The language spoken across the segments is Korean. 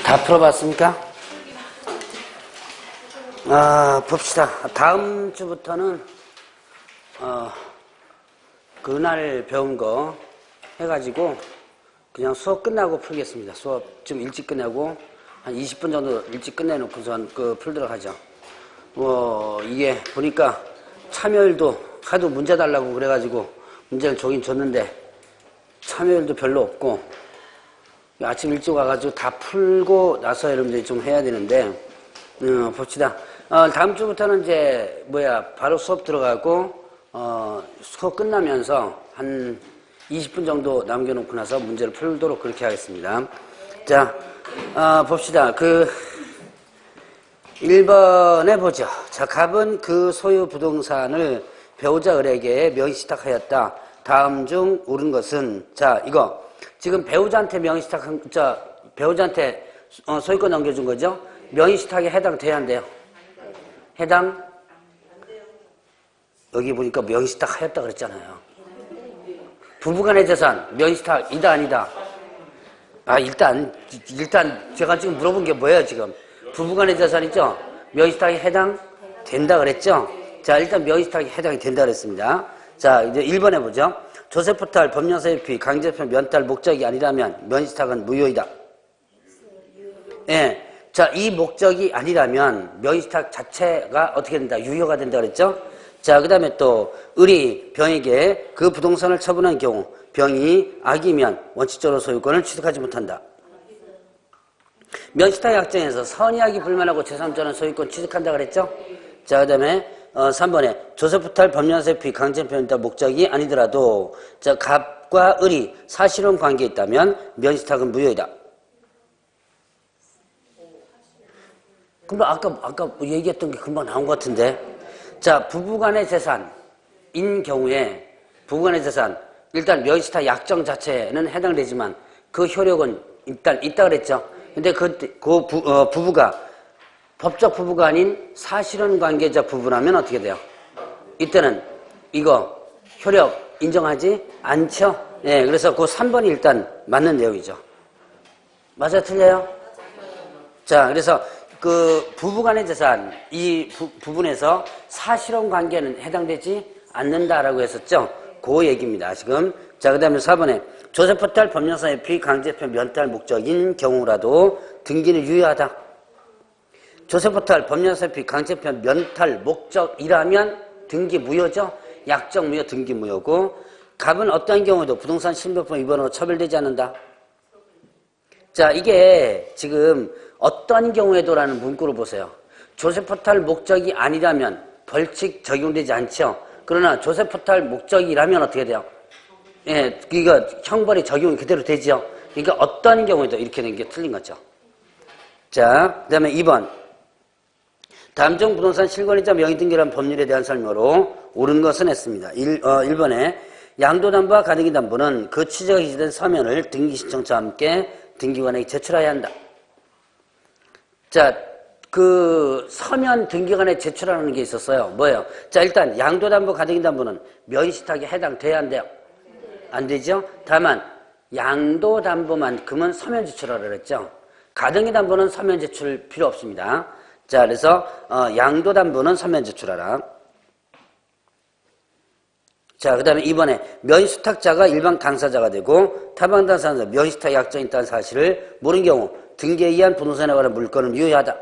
다 풀어봤습니까? 봅시다. 다음 주부터는, 그날 배운 거 해가지고, 그냥 수업 끝나고 풀겠습니다. 수업 좀 일찍 끝내고, 한 20분 정도 일찍 끝내놓고선 풀도록 하죠. 이게 보니까 참여율도 하도 문제 달라고 그래가지고, 문제를 조긴 줬는데, 참여율도 별로 없고, 아침 일찍 와가지고 다 풀고 나서 여러분들이 좀 해야 되는데, 봅시다. 다음 주부터는 이제, 바로 수업 들어가고, 수업 끝나면서 한 20분 정도 남겨놓고 나서 문제를 풀도록 그렇게 하겠습니다. 자, 봅시다. 1번에 보죠. 자, 갑은 그 소유 부동산을 배우자 을에게 명의시탁하였다. 다음 중 옳은 것은, 자, 이거. 지금 배우자한테 배우자한테 소유권 넘겨준 거죠? 명의시탁에 해당돼야 한대요. 해당? 여기 보니까 명의시탁 하였다 그랬잖아요. 부부간의 재산, 명의시탁이다, 아니다? 일단 제가 지금 물어본 게 뭐예요, 지금? 부부간의 재산이죠? 명의시탁에 해당된다 그랬죠? 자, 일단 명의시탁에 해당이 된다 그랬습니다. 자, 이제 1번 해보죠. 조세포탈, 법령사유피, 강제표, 면탈 목적이 아니라면 명의시탁은 무효이다. 예. 자, 이 목적이 아니라면 명의시탁 자체가 어떻게 된다? 유효가 된다 그랬죠? 자, 그 다음에 또 을이 병에게 그 부동산을 처분한 경우 병이 악이면 원칙적으로 소유권을 취득하지 못한다. 명의시탁 약정에서 선의악이 불만하고 제3자는 소유권 취득한다 그랬죠? 자, 그 다음에 3번에 조세포탈, 법령사유피, 강제표현이다 목적이 아니더라도 자, 갑과 을이 사실혼 관계에 있다면 명의시탁은 무효이다. 금방 아까 얘기했던 게 금방 나온 것 같은데. 자, 부부간의 재산인 경우에 부부간의 재산 일단 명의시탁 약정 자체는 해당되지만 그 효력은 일단 있다 그랬죠. 근데 부부가 법적 부부가 아닌 사실혼 관계자 부부라면 어떻게 돼요? 이때는 이거 효력 인정하지 않죠? 예, 그래서 그 3번이 일단 맞는 내용이죠. 맞아요, 틀려요? 자, 그래서 그 부부간의 재산 이 부분에서 사실혼 관계는 해당되지 않는다라고 했었죠. 그 얘기입니다. 지금 자, 그다음에 4번에 조세포탈, 법령사유피, 강제표, 면탈 목적인 경우라도 등기는 유효하다. 조세포탈, 법령사유피, 강제표, 면탈 목적이라면 등기 무효죠. 약정 무효, 등기 무효고 갑은 어떠한 경우에도 부동산 신변법 위반으로 처벌되지 않는다. 자, 이게 지금 어떤 경우에도라는 문구를 보세요. 조세포탈 목적이 아니라면 벌칙 적용되지 않죠. 그러나 조세포탈 목적이라면 어떻게 돼요? 예, 이거 형벌이 적용이 그대로 되죠. 그러니까 어떤 경우에도 이렇게 된 게 틀린 거죠. 자, 그 다음에 2번. 다음 중 부동산 실권이자 명의등기란 법률에 대한 설명으로 옳은 것은 했습니다. 1번에 양도담보와 가등기담보는 그 취지가 기재된 서면을 등기신청자와 함께 등기관에게 제출해야 한다. 자, 그 서면 등기관에 제출하는 게 있었어요. 뭐예요? 자, 일단 양도담보, 가등기담보는 명의시탁에 해당돼야 한대요. 안 되죠? 다만 양도담보만큼은 서면 제출하라 그랬죠. 가등기담보는 서면 제출 필요 없습니다. 자, 그래서 양도담보는 서면 제출하라. 자, 그 다음에 이번에 명의수탁자가 일방 당사자가 되고 타방 당사자는 명의수탁 약정이 있다는 사실을 모르는 경우 등기에 의한 부동산에 관한 물건은 유효하다.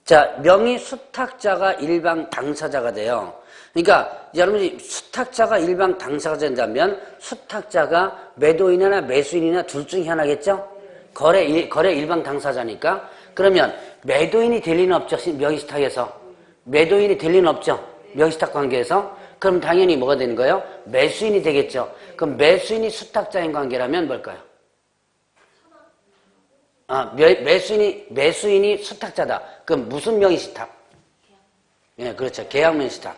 자, 명의수탁자가 일방 당사자가 돼요. 그러니까 여러분이 수탁자가 일방 당사자가 된다면 수탁자가 매도인이나 매수인이나 둘 중에 하나겠죠? 거래 일방 당사자니까. 그러면 매도인이 될 리는 없죠. 명의수탁에서. 매도인이 될 리는 없죠. 명의수탁 관계에서. 그럼 당연히 뭐가 되는 거예요? 매수인이 되겠죠. 그럼 매수인이 수탁자인 관계라면 뭘까요? 매수인이 수탁자다. 그럼 무슨 명의수탁? 예, 그렇죠. 계약명의수탁.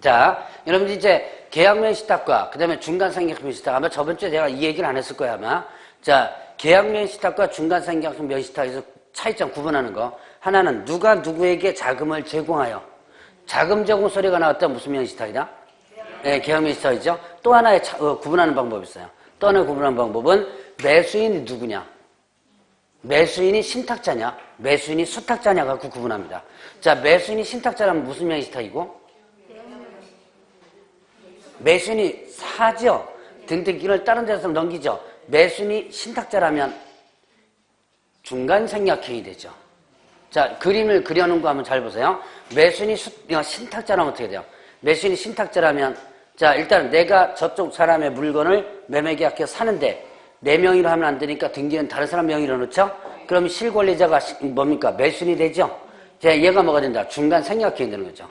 자, 여러분들 이제 계약명의수탁과 그 다음에 중간상계명의수탁 아마 저번 주에 제가 이 얘기를 안 했을 거예요 아마. 자, 계약명의수탁과 중간상계명의수탁에서 차이점 구분하는 거. 하나는 누가 누구에게 자금을 제공하여 자금 제공 소리가 나왔다 무슨 명의수탁이다? 예, 계약명의시탁이죠. 또 하나의 구분하는 방법이 있어요. 또 하나의 구분하는 방법은 매수인이 누구냐? 매수인이 신탁자냐? 매수인이 수탁자냐 갖고 구분합니다. 자, 매수인이 신탁자라면 무슨 명의시탁이고? 매수인이 사죠. 등등기를 다른 데서 넘기죠. 매수인이 신탁자라면 중간생략행위 되죠. 자, 그림을 그려놓은 거 한번 잘 보세요. 매수인이 신탁자라면 어떻게 돼요? 매수인이 신탁자라면, 자, 일단 내가 저쪽 사람의 물건을 매매계약해서 사는데 내 명의로 하면 안 되니까 등기는 다른 사람 명의로 넣죠? 그럼 실권리자가 뭡니까? 매수인이 되죠? 자, 얘가 뭐가 된다? 중간생략행위 되는 거죠.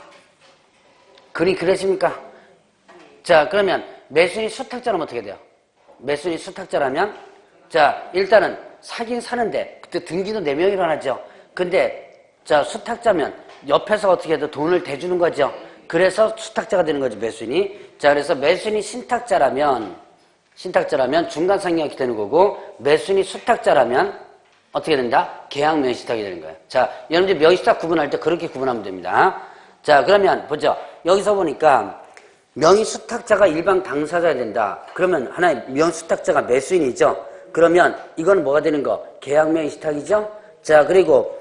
그러십니까? 자, 그러면 매수인이 수탁자라면 어떻게 돼요? 매수인이 수탁자라면, 자, 일단은 사긴 사는데, 그때 등기도 내 명의로 하죠. 근데, 자, 수탁자면 옆에서 어떻게 해도 돈을 대주는 거죠. 그래서 수탁자가 되는 거죠, 매수인이. 자, 그래서 매수인이 신탁자라면 중간상략이 되는 거고, 매수인이 수탁자라면 어떻게 된다? 계약명의시탁이 되는 거예요. 자, 여러분들 명의시탁 구분할 때 그렇게 구분하면 됩니다. 자, 그러면 보죠. 여기서 보니까 명의수탁자가 일방 당사자가 된다. 그러면 하나의 명의수탁자가 매수인이죠. 그러면 이건 뭐가 되는 거? 계약명의시탁이죠. 자, 그리고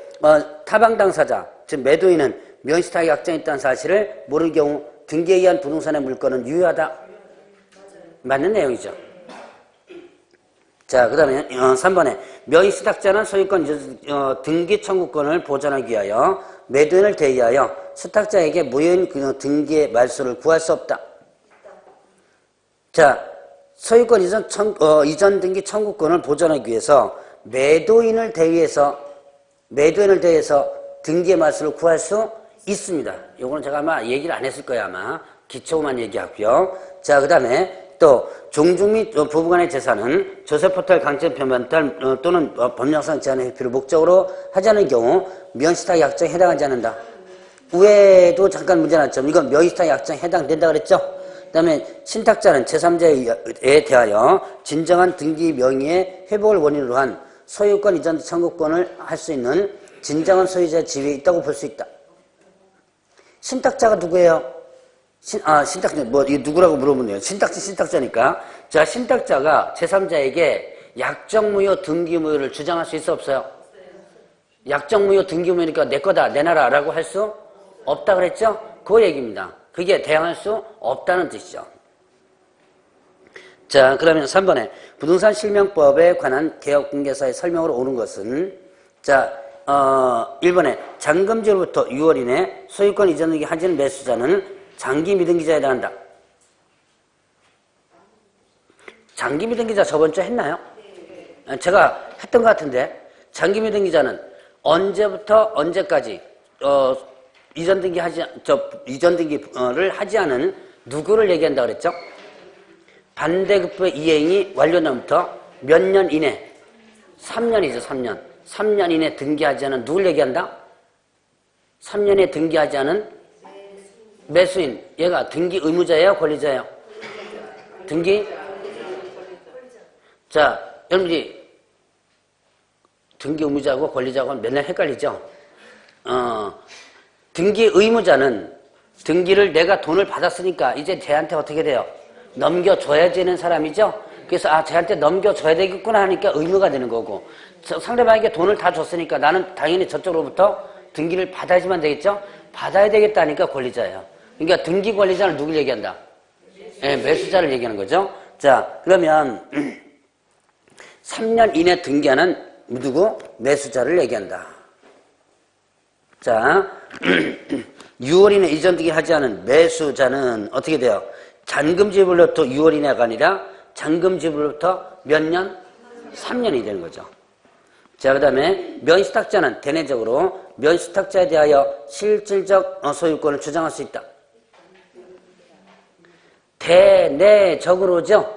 타방 당사자, 즉 매도인은 명의시탁이 확정했다는 사실을 모를 경우 등기에 의한 부동산의 물건은 유효하다. 맞는 내용이죠. 자, 그 다음에 3번에 명의수탁자는 소유권 등기 청구권을 보전하기 위하여 매도인을 대의하여 수탁자에게 무효인 등기의 말소를 구할 수 없다. 자, 소유권 이전 등기 청구권을 보전하기 위해서 매도인을 대의해서 등기의 말소를 구할 수 있습니다. 요거는 제가 아마 얘기를 안 했을 거예요. 아마 기초만 얘기하고요. 자, 그 다음에 또 종중 및 부부간의 재산은 조세포탈 강제 변변탈 또는 법령상 제한의 회피를 목적으로 하지 않은 경우 명의시탁 약정에 해당하지 않는다. 위에도 잠깐 문제 났죠. 이건 명의시탁 약정에 해당된다 그랬죠. 그 다음에 신탁자는 제3자에 대하여 진정한 등기 명의의 회복을 원인으로 한 소유권 이전 청구권을 할 수 있는 진정한 소유자의 지위에 있다고 볼 수 있다. 신탁자가 누구예요? 신탁자, 이 누구라고 물어보네요. 신탁자니까. 자, 신탁자가 제3자에게 약정무효, 등기무효를 주장할 수 있어, 없어요? 약정무효, 등기무효니까 내 거다, 내놔라 라고 할 수 없다 그랬죠? 그 얘기입니다. 그게 대항할 수 없다는 뜻이죠. 자, 그러면 3번에 부동산 실명법에 관한 개업공개사의 설명으로 오는 것은, 자, 1번에 잔금지로부터 6월 이내 소유권 이전 등기 하지는 매수자는 장기 미등기자에 해당한다. 장기 미등기자 저번 주에 했나요? 제가 했던 것 같은데, 장기 미등기자는 언제부터 언제까지 이전 등기를 하지 않은 누구를 얘기한다 그랬죠? 반대급부의 이행이 완료된부터 몇 년 이내? 3년이죠, 3년. 3년 이내 등기하지 않은 누굴 얘기한다? 3년에 등기하지 않은 매수인. 얘가 등기 의무자예요, 권리자예요? 등기? 자, 여러분들이 등기 의무자하고 권리자하고 맨날 헷갈리죠? 등기 의무자는 등기를 내가 돈을 받았으니까 이제 쟤한테 어떻게 돼요? 넘겨줘야 되는 사람이죠? 그래서 쟤한테 넘겨줘야 되겠구나 하니까 의무가 되는 거고, 상대방에게 돈을 다 줬으니까 나는 당연히 저쪽으로부터 등기를 받아야지만 되겠죠? 받아야 되겠다니까 권리자예요. 그러니까 등기 권리자는 누굴 얘기한다? 예, 매수자를 얘기하는 거죠. 자, 그러면 3년 이내 등기하는 누구? 매수자를 얘기한다. 자, 6월 이내 이전 등기 하지 않은 매수자는 어떻게 돼요? 잔금 지불로부터 6월 이내가 아니라 잔금 지불로부터 몇 년? 3년이 되는 거죠. 자, 그 다음에 면수탁자는 대내적으로 면수탁자에 대하여 실질적 소유권을 주장할 수 있다. 대내적으로죠.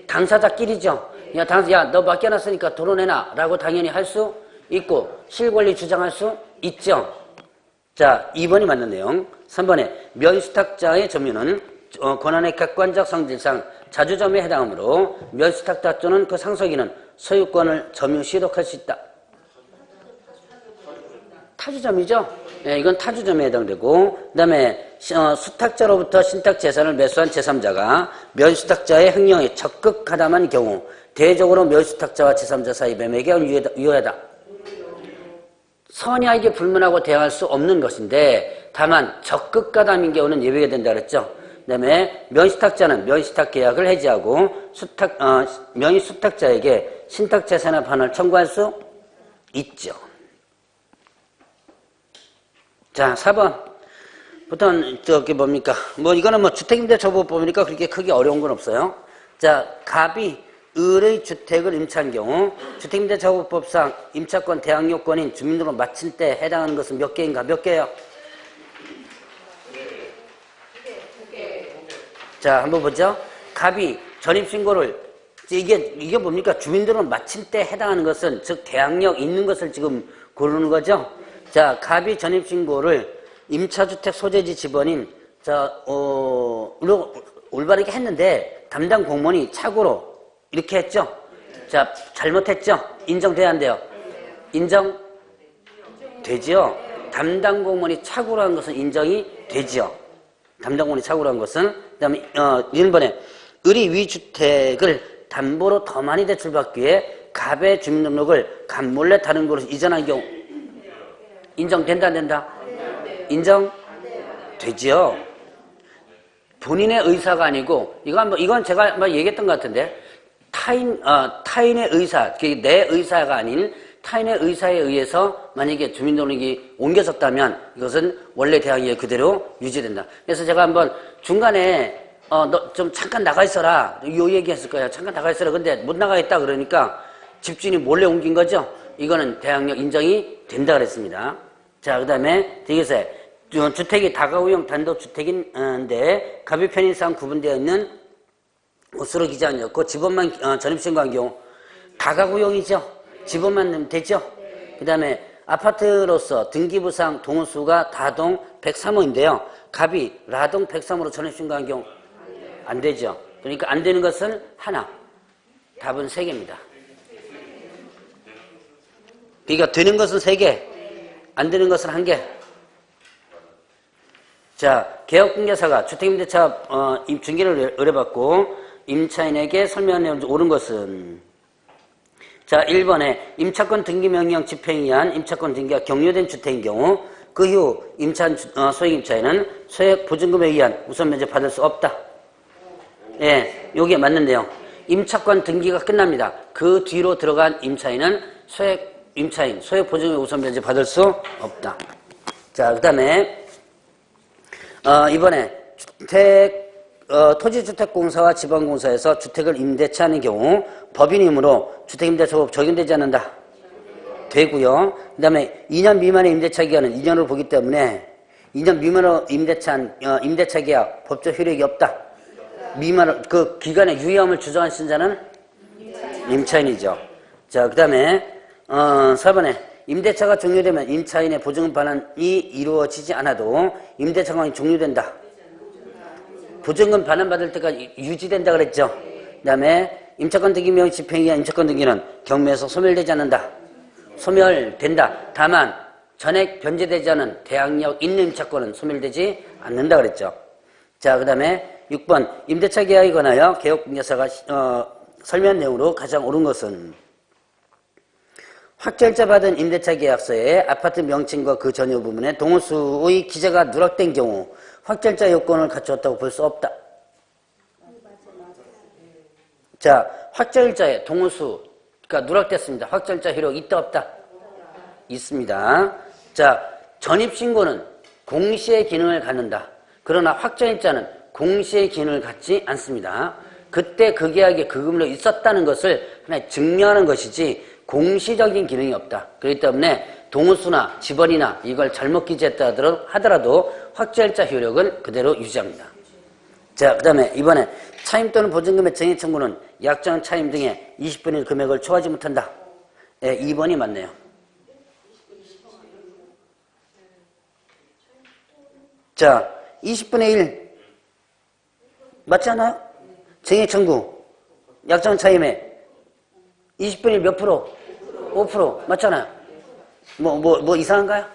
당사자끼리죠. 야, 너 맡겨놨으니까 도로 내놔 라고 당연히 할 수 있고 실권리 주장할 수 있죠. 자, 2번이 맞는 내용. 3번에 면수탁자의 점유는 권한의 객관적 성질상 자주점유에 해당하므로 면수탁자 또는 그 상속인은 소유권을 점유 시독할 수 있다. 타주점이죠. 네, 이건 타주점에 해당되고, 그 다음에 수탁자로부터 신탁재산을 매수한 제3자가 면수탁자의 횡령에 적극하다만 경우 대외적으로 면수탁자와 제3자 사이 매매 계약은 유효하다. 선의하게 불문하고 대항할 수 없는 것인데 다만 적극가담인 경우는 예외가 된다 그랬죠. 그다음에 면수탁자는 면수탁 계약을 해지하고 면수탁자에게 신탁재산의 반환을 청구할 수 있죠. 자, 4번. 보통 저기 뭡니까? 뭐 이거는 뭐 주택임대처분법이니까 그렇게 크게 어려운 건 없어요. 자, 갑이 을의 주택을 임차한 경우 주택임대처분법상 임차권 대항 요건인 주민등록 마친 때 해당하는 것은 몇 개인가? 몇 개요? 자, 한번 보죠. 갑이 전입신고를 이게 뭡니까? 주민등록 마친 때 해당하는 것은 즉 대항력 있는 것을 지금 고르는 거죠. 자, 갑이 전입신고를 임차주택 소재지 집원인 올바르게 했는데 담당 공무원이 착오로 이렇게 했죠. 자, 잘못했죠. 인정돼야 안 돼요? 인정되지요. 담당 공무원이 착오로 한 것은 인정이 되지요. 담당 공무원이 착오로 한 것은. 그다음에 1번에 을이 위주택을 담보로 더 많이 대출받기 위해 갑의 주민등록을 갑 몰래 다른 곳으로 이전한 경우 인정된다 안 된다? 인정되지요. 본인의 의사가 아니고 이건 제가 한번 얘기했던 것 같은데 타인의 의사, 내 의사가 아닌 타인의 의사에 의해서 만약에 주민등록이 옮겨졌다면 이것은 원래 대항이 그대로 유지된다. 그래서 제가 한번 중간에 너 좀 잠깐 나가 있어라 요 얘기했을 거예요. 잠깐 나가 있어라. 근데 못 나가겠다 그러니까 집주인이 몰래 옮긴 거죠. 이거는 대항력 인정이 된다 그랬습니다. 자, 그 다음에 대개세 주택이 다가구형 단독주택인데 갑의 편의상 구분되어 있는 옷으로 기재하였고 집원만 전입신고한 경우 다가구형이죠. 집원만 넣으면 되죠. 그 다음에 아파트로서 등기부상 동호수가 다동 103호인데요. 갑이 라동 103호로 전입신고한 경우 안 되죠. 그러니까 안 되는 것은 하나. 답은 3개입니다. 그러니까 되는 것은 3개, 안 되는 것은 1개. 자, 개업공개사가 주택임대차 중개를 의뢰받고 임차인에게 설명한 내용을 옳은 것은 자, 1번에 임차권 등기명령 집행에 의한 임차권 등기가 격려된 주택인 경우 그 후 임차한 소액임차인은 소액 보증금에 의한 우선 면제 받을 수 없다. 예, 요게 맞는데요. 임차권 등기가 끝납니다. 그 뒤로 들어간 임차인은 소액 임차인, 소액 보증금에 우선 면제 받을 수 없다. 자, 그 다음에 이번에 토지주택공사와 지방공사에서 주택을 임대차하는 경우 법인이므로 주택임대차법 적용되지 않는다. 되고요. 그 다음에 2년 미만의 임대차 기간은 2년으로 보기 때문에 2년 미만으로 임대차 계약 법적 효력이 없다. 그 기간의 유효함을 주장한 신자는 임차인이죠. 자, 그 다음에 4번에 임대차가 종료되면 임차인의 보증금 반환이 이루어지지 않아도 임대차 강이 종료된다. 보증금 반환받을 때까지 유지된다 그랬죠. 그 다음에 임차권 등기 명의 집행에 의한 임차권 등기는 경매에서 소멸되지 않는다. 소멸된다. 다만 전액 변제되지 않은 대항력 있는 임차권은 소멸되지 않는다 그랬죠. 자, 그 다음에 6번 임대차 계약에 관하여 개업공개사가 설명한 내용으로 가장 옳은 것은 확정일자 받은 임대차 계약서에 아파트 명칭과 그 전유 부분에 동호수의 기재가 누락된 경우 확정일자 요건을 갖추었다고 볼 수 없다. 자, 확정일자에 동호수가 누락됐습니다. 확정일자 효력 있다 없다? 있습니다. 자, 전입신고는 공시의 기능을 갖는다. 그러나 확정일자는 공시의 기능을 갖지 않습니다. 그때 그 계약에 그 금액이 있었다는 것을 하나 증명하는 것이지 공시적인 기능이 없다. 그렇기 때문에 동호수나 집원이나 이걸 잘못 기재했다 하더라도 확정일자 효력은 그대로 유지합니다. 자, 그 다음에 이번에 차임 또는 보증금의 정액 청구는 약정 차임 등의 20분의 1 금액을 초과하지 못한다. 네, 2번이 맞네요. 자, 20분의 1 맞지 않아요? 정액 청구 약정 차임에 20분의 1 몇 프로? 5% 맞잖아요. 뭐 이상한가요?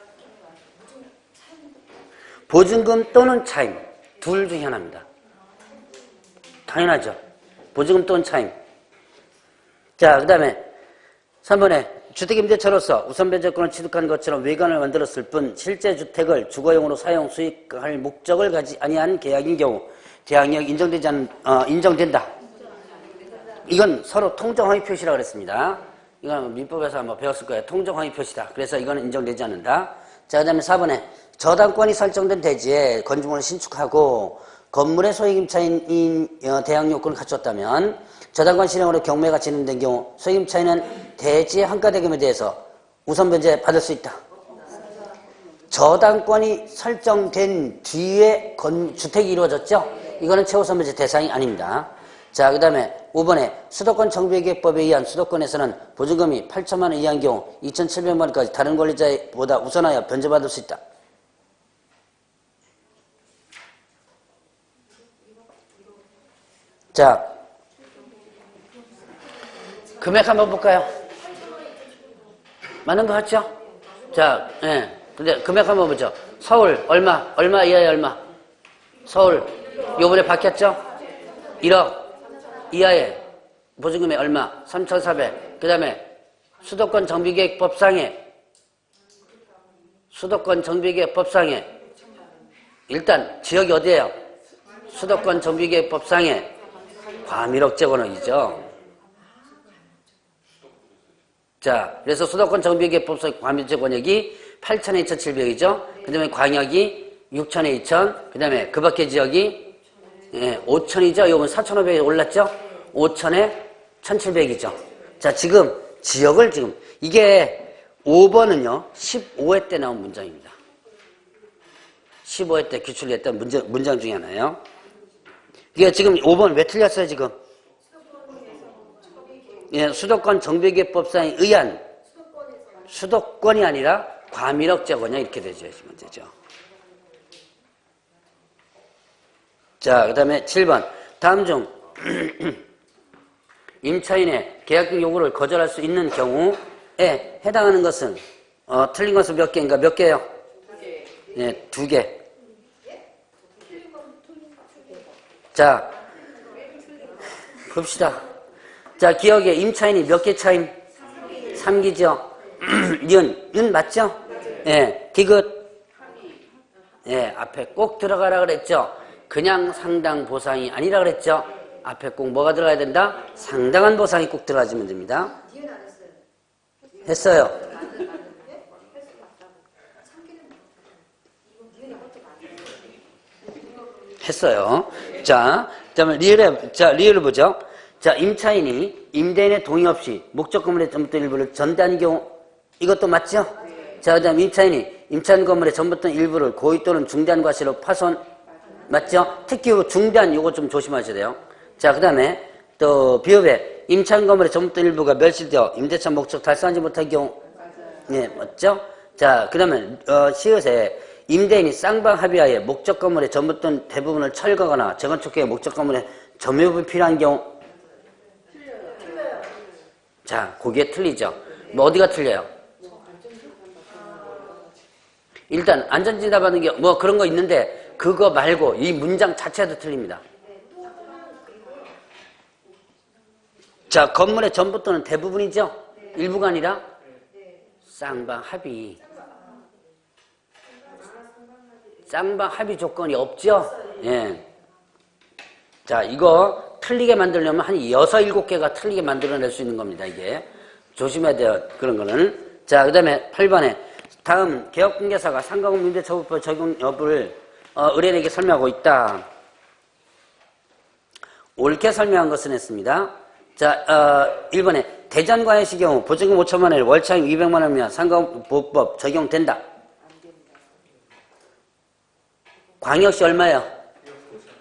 보증금 또는 차임. 둘 중에 하나입니다. 당연하죠. 보증금 또는 차임. 자, 그 다음에 3번에 주택임대차로서 우선변제권을 취득한 것처럼 외관을 만들었을 뿐 실제 주택을 주거용으로 사용 수익할 목적을 가지 아니한 계약인 경우 계약력 인정된다. 이건 서로 통정허위 표시라고 그랬습니다. 이건 민법에서 한번 배웠을 거예요. 통정허위 표시다. 그래서 이거는 인정되지 않는다. 자, 그 다음에 4번에 저당권이 설정된 대지에 건축물을 신축하고 건물의 소액임차인 대항요건을 갖췄다면 저당권 실행으로 경매가 진행된 경우 소액임차인은 대지의 환가대금에 대해서 우선변제 받을 수 있다. 저당권이 설정된 뒤에 주택이 이루어졌죠? 이거는 최우선변제 대상이 아닙니다. 자, 그 다음에 5번에 수도권 정비계획법에 의한 수도권에서는 보증금이 8천만 원 이하인 경우 2,700만 원까지 다른 권리자보다 우선하여 변제받을 수 있다. 자, 금액 한번 볼까요? 맞는 거 같죠? 자, 예. 근데 금액 한번 보죠. 서울 얼마 이하에 얼마? 서울 요번에 바뀌었죠? 1억 이하에 보증금이 얼마? 3,400. 그 다음에 수도권 정비계획법상에 일단 지역이 어디예요? 수도권 정비계획법상에 과밀억제권역이죠. 자, 그래서 수도권 정비계획법상 과밀억제권역이 8천에 2,700이죠. 그 다음에 광역이 6천에 2천. 그 다음에 그 밖의 지역이 5천이죠. 이건 4,500에 올랐죠. 5천에 1,700이죠. 자, 지금 지역을 이게 5번은요 15회 때 나온 문장입니다. 15회 때 기출했던 문장 중에 하나예요. 이게 지금 5번 왜 틀렸어요, 지금? 예, 수도권 정비계획법상에 의한 수도권이 아니라 과밀억제권이야 이렇게 되죠. 문제죠. 자, 그 다음에 7번. 다음 중 임차인의 계약금 요구를 거절할 수 있는 경우에 해당하는 것은 틀린 것은 몇 개인가? 몇 개예요? 네, 2개. 자, 봅시다. 자, 기억에 임차인이 몇 개 차임? 3기죠. 은 맞죠? 예, 디귿. 예, 앞에 꼭 들어가라 그랬죠. 그냥 상당 보상이 아니라 그랬죠. 앞에 꼭 뭐가 들어가야 된다? 상당한 보상이 꼭 들어가주면 됩니다. 했어요. 했어요. 자, 그다음에 리을을 보죠. 자, 임차인이 임대인의 동의 없이 목적 건물의 전부 일부를 전대한 경우 이것도 맞죠? 자, 그다음 임차인이 임차인 건물의 전부 또는 일부를 고의 또는 중대한 과실로 파손 맞죠? 특히 중대한 요거 좀 조심하셔야 돼요. 자, 그다음에 또 비읍에 임차인 건물의 전부 또는 일부가 멸실되어 임대차 목적 달성하지 못할 경우 네, 맞죠? 자, 그다음에 시읒에 임대인이 쌍방 합의하에 목적 건물의 전부 또는 대부분을 철거하거나 재건축 계획 목적 건물에 점유업이 필요한 경우 자, 거기에 틀리죠. 뭐 어디가 틀려요? 일단 안전진단 받는 게 뭐 그런 거 있는데 그거 말고 이 문장 자체도 틀립니다. 자, 건물의 전부 또는 대부분이죠? 일부가 아니라 쌍방 합의. 쌍방 합의 조건이 없죠? 예. 자, 이거 틀리게 만들려면 한 6, 7개가 틀리게 만들어낼 수 있는 겁니다, 이게. 조심해야 돼요, 그런 거는. 자, 그 다음에 8번에 다음 개업공개사가 상가금 임대처분법 적용 여부를 의뢰인에게 설명하고 있다. 옳게 설명한 것은 했습니다. 자, 1번에 대전광역시 경우 보증금 5천만 원을 월차임 200만 원이면 상가보호법 적용된다. 광역시 얼마예요?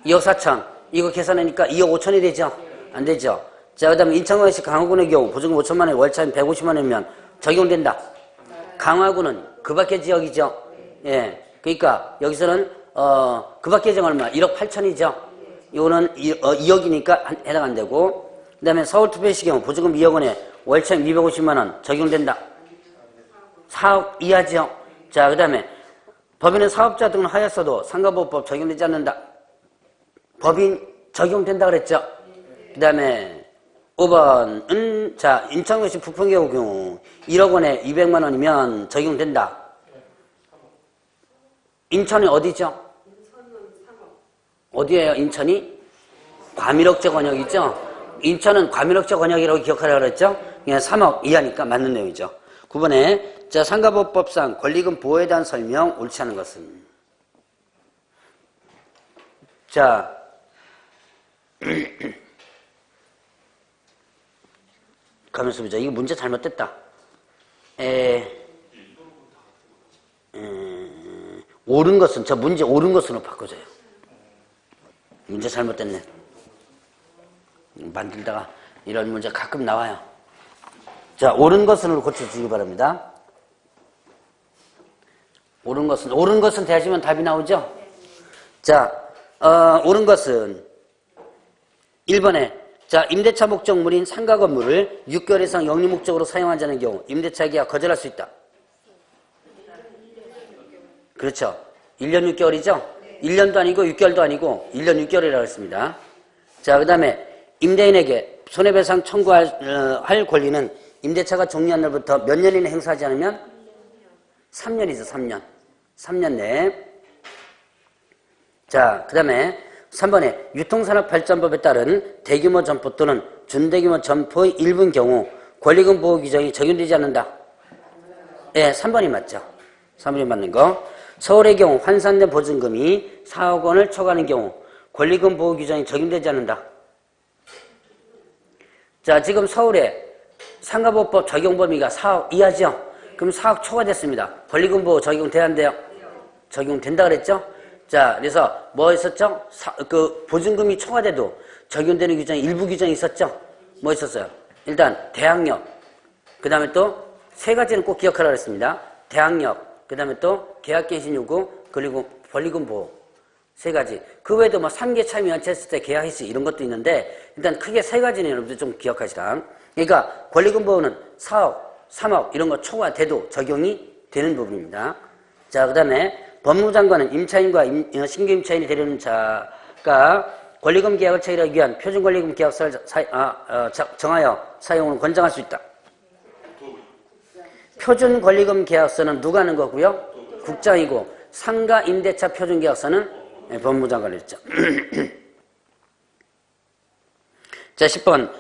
2억 4천. 이거 계산하니까 2억 5천이 되죠? 안 되죠? 자, 그 다음에 인천광역시 강화군의 경우 보증금 5천만 원에 월차임 150만 원이면 적용된다. 강화군은 그 밖의 지역이죠? 예. 그러니까 여기서는 그 밖의 지역은 얼마? 1억 8천이죠? 이거는 2억이니까 해당 안 되고 그 다음에 서울특별시 경우 보증금 2억 원에 월차임 250만 원 적용된다. 4억 이하죠? 자, 그 다음에 법인은 사업자 등을 하였어도 상가보호법 적용되지 않는다. 법인 적용된다 그랬죠. 그 다음에 5번은 자 인천광역시 부평계곡 경우 1억 원에 200만 원이면 적용된다. 인천이 어디죠? 어디예요? 인천이? 과밀억제 권역이죠? 인천은 과밀억제 권역이라고 기억하라고 그랬죠? 그냥 3억 이하니까 맞는 내용이죠. 9번에 자 상가보호법상 권리금 보호에 대한 설명 옳지 않은 것은 자 가면서 보자. 이거 문제 잘못됐다. 옳은 것은 저 문제 옳은 것으로 바꿔줘요. 문제 잘못됐네. 만들다가 이런 문제 가끔 나와요. 자, 옳은 것은으로 고쳐주시기 바랍니다. 옳은 것은 대하시면 답이 나오죠? 자, 옳은 것은 1번에 자, 임대차 목적물인 상가 건물을 6개월 이상 영리 목적으로 사용하지 않는 경우 임대차 계약 거절할 수 있다. 그렇죠. 1년 6개월이죠? 1년도 아니고 6개월도 아니고 1년 6개월이라고 했습니다. 자, 그 다음에 임대인에게 손해배상 청구할 권리는 임대차가 종료한 날부터 몇 년 이내 행사하지 않으면 3년이죠. 3년. 3년 내에. 자, 그 다음에 3번에 유통산업발전법에 따른 대규모 점포 또는 준대규모 점포의 일부인 경우 권리금 보호 규정이 적용되지 않는다. 예, 3번이 맞죠. 3번이 맞는 거. 서울의 경우 환산된 보증금이 4억 원을 초과하는 경우 권리금 보호 규정이 적용되지 않는다. 자, 지금 서울에 상가보호법 적용 범위가 4억 이하죠? 그럼 4억 초과됐습니다. 권리금 보호 적용돼야 한대요? 적용된다 그랬죠? 자, 그래서 뭐 있었죠? 그 보증금이 초과돼도 적용되는 규정이 일부 규정이 있었죠? 뭐 있었어요? 일단 대항력, 그 다음에 또 세 가지는 꼭 기억하라고 했습니다. 대항력, 그 다음에 또 계약갱신 요구, 그리고 권리금 보호. 세 가지. 그 외에도 뭐 3개 참여 연체했을 때 계약 해지 이런 것도 있는데 일단 크게 세 가지는 여러분들 좀 기억하시라. 그러니까 권리금 보호는 4억, 3억 이런 거 초과돼도 적용이 되는 부분입니다. 자, 그 다음에 법무장관은 임차인과 신규 임차인이 되려는 자가 권리금 계약을 체결하기 위한 표준권리금 계약서를 정하여 사용을 권장할 수 있다. 표준권리금 계약서는 누가 하는 거고요? 국장이고 상가 임대차 표준계약서는 법무장관이 했죠. 자, 10번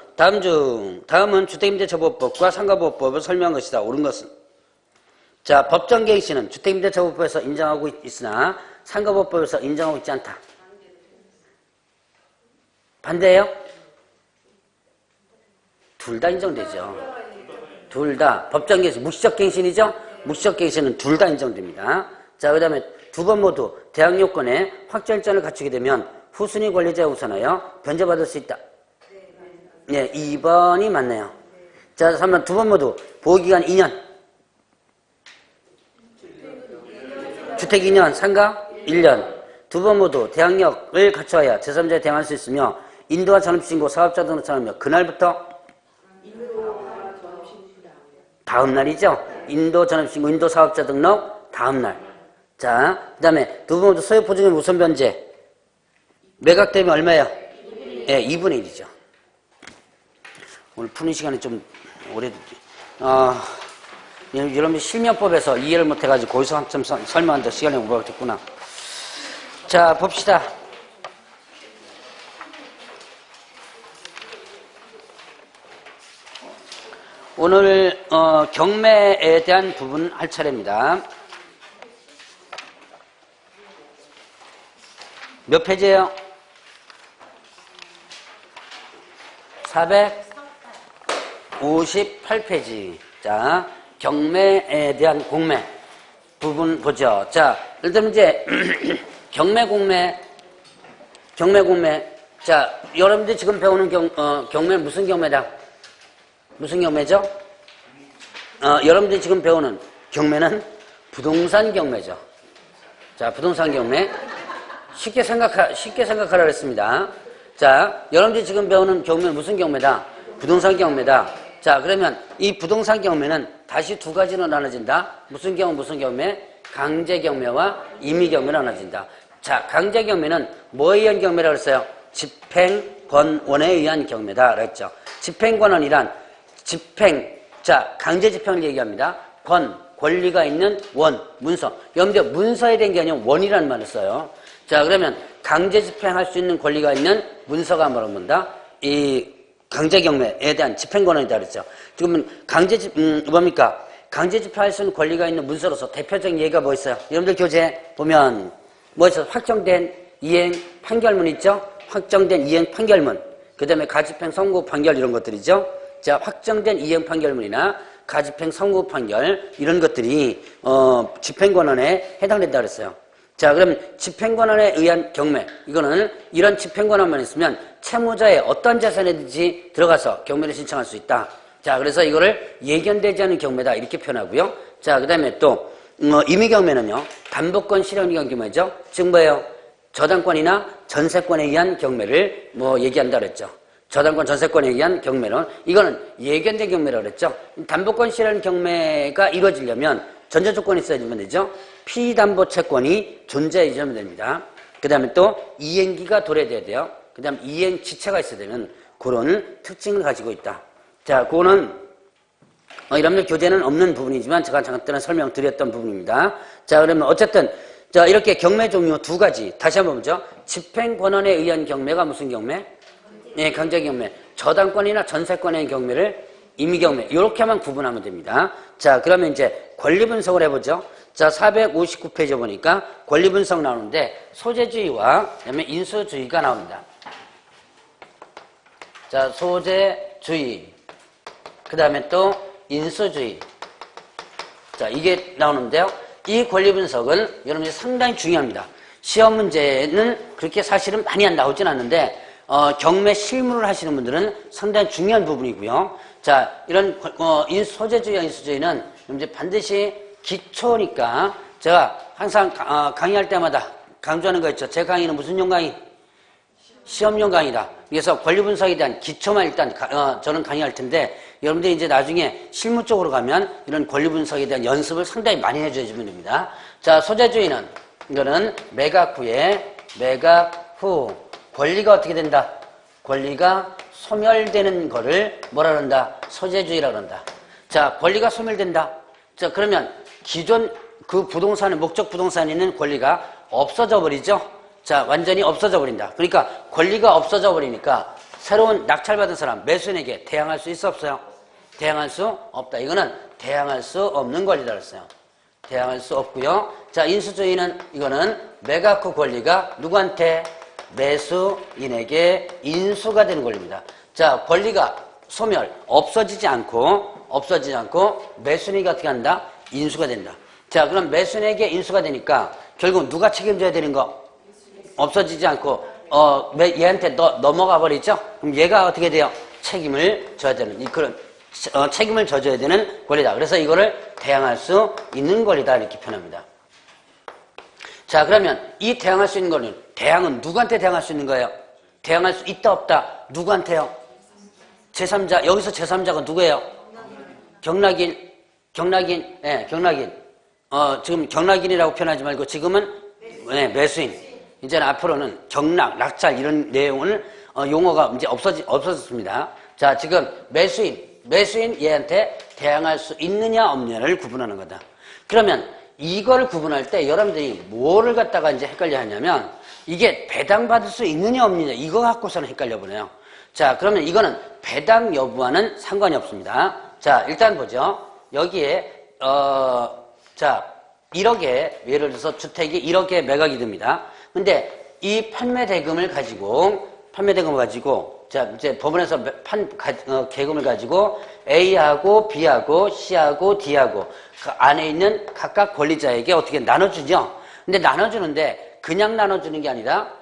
다음은 주택임대차보호법과 상가보호법을 설명한 것이다. 옳은 것은 자, 법정갱신은 주택임대차보호법에서 인정하고 있으나 상가보호법에서 인정하고 있지 않다. 반대예요? 둘 다 인정되죠. 둘 다 법정갱신, 묵시적갱신이죠? 묵시적갱신은 둘 다 인정됩니다. 자, 그 다음에 두 번 모두 대항요건에 확정일자를 갖추게 되면 후순위 권리자에 우선하여 변제받을 수 있다. 네, 2번이 맞네요. 자, 3번 두 번 모두 보호기간 2년. 주택 2년, 상가 1년. 두 번 모두 대항력을 갖춰야 제3자에 대항할 수 있으며 인도와 전업신고 사업자 등록 전하며 그날부터 다음 날이죠. 인도 전업신고, 인도 사업자 등록 다음 날. 자, 그 다음에 두 번 모두 소유보증금 우선 변제. 매각되면 얼마예요? 예, 2분의 1이죠. 오늘 푸는 시간이 좀 오래됐지. 여러분이 실명법에서 이해를 못해가지고 거기서 한참 설명하는데 시간이 오버됐구나. 자, 봅시다. 오늘 경매에 대한 부분 할 차례입니다. 몇 페이지예요? 458페이지. 자, 경매에 대한 공매 부분 보죠. 자, 일단 이제 경매 공매. 자, 여러분들이 지금 배우는 경매 무슨 경매다? 무슨 경매죠? 여러분들이 지금 배우는 경매는 부동산 경매죠. 자, 부동산 경매. 쉽게 생각하라 그랬습니다. 자, 여러분들이 지금 배우는 경매는 무슨 경매다? 부동산 경매다. 자, 그러면 이 부동산 경매는 다시 두 가지로 나눠진다. 무슨 경매? 강제경매와 임의경매로 나눠진다. 자, 강제경매는 뭐에 의한 경매라고 했어요? 집행권원에 의한 경매다 그랬죠. 집행권원이란 강제 집행을 얘기합니다. 권리가 있는 문서. 여러분들 문서에 대한 게 아니라 원이라는 말을 써요. 자, 그러면 강제 집행할 수 있는 권리가 있는 문서가 뭐라고 본다? 이 강제 경매에 대한 집행권원이다 그랬죠. 지금은 뭡니까? 강제 집행할 수 있는 권리가 있는 문서로서 대표적인 예가 뭐 있어요? 여러분들 교재 보면 뭐 있어요? 확정된 이행 판결문 있죠? 확정된 이행 판결문. 그 다음에 가집행 선고 판결 이런 것들이죠. 자, 확정된 이행 판결문이나 가집행 선고 판결 이런 것들이 집행권원에 해당된다 그랬어요. 자, 그러면 집행권원에 의한 경매, 이거는 이런 집행권원만 있으면 채무자의 어떤 자산이든지 들어가서 경매를 신청할 수 있다. 자, 그래서 이거를 예견되지 않은 경매다 이렇게 표현하고요. 자, 그 다음에 또 임의경매는요, 담보권 실현에 의한 경매죠. 즉 뭐예요? 저당권이나 전세권에 의한 경매를 얘기한다 그랬죠. 저당권 전세권에 의한 경매는 이거는 예견된 경매라고 그랬죠. 담보권 실현 경매가 이루어지려면 전제조건이 있어야지만 되죠. 피담보채권이 존재해야지만 됩니다. 그 다음에 또 이행기가 도래돼야 돼요. 그 다음에 이행 지체가 있어야 되는 그런 특징을 가지고 있다. 자, 그거는 이런 교재는 없는 부분이지만 제가 잠깐 설명드렸던 부분입니다. 자, 그러면 어쨌든 자, 이렇게 경매 종류 두 가지 다시 한번 보죠. 집행권원에 의한 경매가 무슨 경매? 네, 강제경매. 저당권이나 전세권에 의한 경매를 임의경매. 이렇게만 구분하면 됩니다. 자, 그러면 이제 권리분석을 해보죠. 자, 459페이지 보니까 권리분석 나오는데 소재주의와 그다음에 인수주의가 나옵니다. 자, 소재주의. 그 다음에 또 인수주의. 자, 이게 나오는데요. 이 권리분석은 여러분들이 상당히 중요합니다. 시험 문제는 그렇게 사실은 많이 나오진 않는데 경매 실무를 하시는 분들은 상당히 중요한 부분이고요. 자, 이런 소재주의와 인수주의는 이제 반드시 기초니까 제가 항상 강의할 때마다 강조하는 거 있죠. 제 강의는 무슨 용 강의? 시험용 강의다. 그래서 권리분석에 대한 기초만 일단 저는 강의할 텐데 여러분들이 이제 나중에 실무 쪽으로 가면 이런 권리분석에 대한 연습을 상당히 많이 해줘야지면 됩니다. 자, 소재주의는 이거는 매각 후 권리가 어떻게 된다? 권리가 소멸되는 거를 뭐라 그런다? 소재주의라 그런다. 자, 권리가 소멸된다. 자, 그러면 기존 그 부동산의 목적 부동산에 있는 권리가 없어져 버리죠? 자, 완전히 없어져 버린다. 그러니까 권리가 없어져 버리니까 새로운 낙찰받은 사람, 매수인에게 대항할 수 있어 없어요? 대항할 수 없다. 이거는 대항할 수 없는 권리다 그랬어요. 대항할 수 없고요. 자, 인수주의는 이거는 매각 후 권리가 누구한테? 매수인에게 인수가 되는 권리입니다. 자, 권리가 소멸, 없어지지 않고 매수인에게 어떻게 한다? 인수가 된다. 자, 그럼 매수인에게 인수가 되니까 결국 누가 책임져야 되는 거? 없어지지 않고 얘한테 넘어가 버리죠? 그럼 얘가 어떻게 돼요? 책임을 져야 되는 그런 책임을 져줘야 되는 권리다. 그래서 이거를 대항할 수 있는 권리다 이렇게 표현합니다. 자, 그러면 이 대항할 수 있는 권리는 대항은 누구한테 대항할 수 있는 거예요? 대항할 수 있다 없다? 누구한테요? 제3자. 여기서 제3자가 누구예요? 경락인. 예, 경락인. 지금 경락인이라고 표현하지 말고 지금은 매수인. 이제는 앞으로는 경락, 낙찰 이런 내용을 용어가 이제 없어졌습니다. 자, 지금 매수인 얘한테 대항할 수 있느냐 없느냐를 구분하는 거다. 그러면 이걸 구분할 때 여러분들이 뭐를 갖다가 이제 헷갈려 하냐면 이게 배당받을 수 있느냐 없느냐 이거 갖고서는 헷갈려 보네요. 자, 그러면 이거는 배당 여부와는 상관이 없습니다. 자, 일단 보죠. 여기에 자, 1억에 예를 들어서 주택이 1억에 매각이 됩니다. 근데 이 판매 대금을 가지고 자, 이제 법원에서 계금을 가지고 A하고 B하고 C하고 D하고 그 안에 있는 각각 권리자에게 어떻게 나눠주죠. 근데 나눠주는데 그냥 나눠주는 게 아니라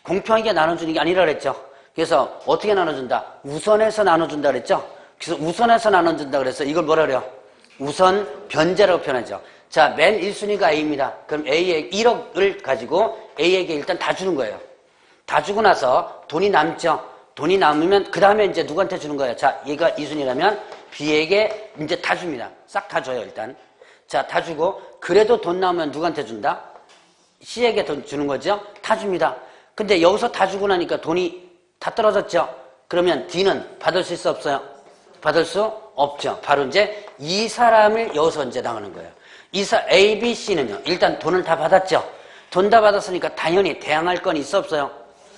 공평하게 나눠주는 게 아니라 그랬죠. 그래서 어떻게 나눠준다? 우선해서 나눠준다 그랬죠. 그래서 우선해서 나눠준다 그래서 이걸 뭐라 그래요? 우선 변제라고 표현하죠. 자, 맨 1순위가 A입니다. 그럼 A에 1억을 가지고 A에게 일단 다 주는 거예요. 다 주고 나서 돈이 남죠. 돈이 남으면 그 다음에 이제 누구한테 주는 거예요? 자, 얘가 2순위라면 B에게 이제 다 줍니다. 싹 다 줘요, 일단. 자, 다 주고 그래도 돈 나오면 누구한테 준다? C에게 돈 주는 거죠? 다 줍니다. 근데 여기서 다 주고 나니까 돈이 다 떨어졌죠? 그러면 D는 받을 수 있어 없어요? 받을 수 없죠. 바로 이제 이 사람을 여기서 이제 당하는 거예요. A, B, C는요. 일단 돈을 다 받았죠. 돈 다 받았으니까 당연히 대항할 건이 있어 없어요?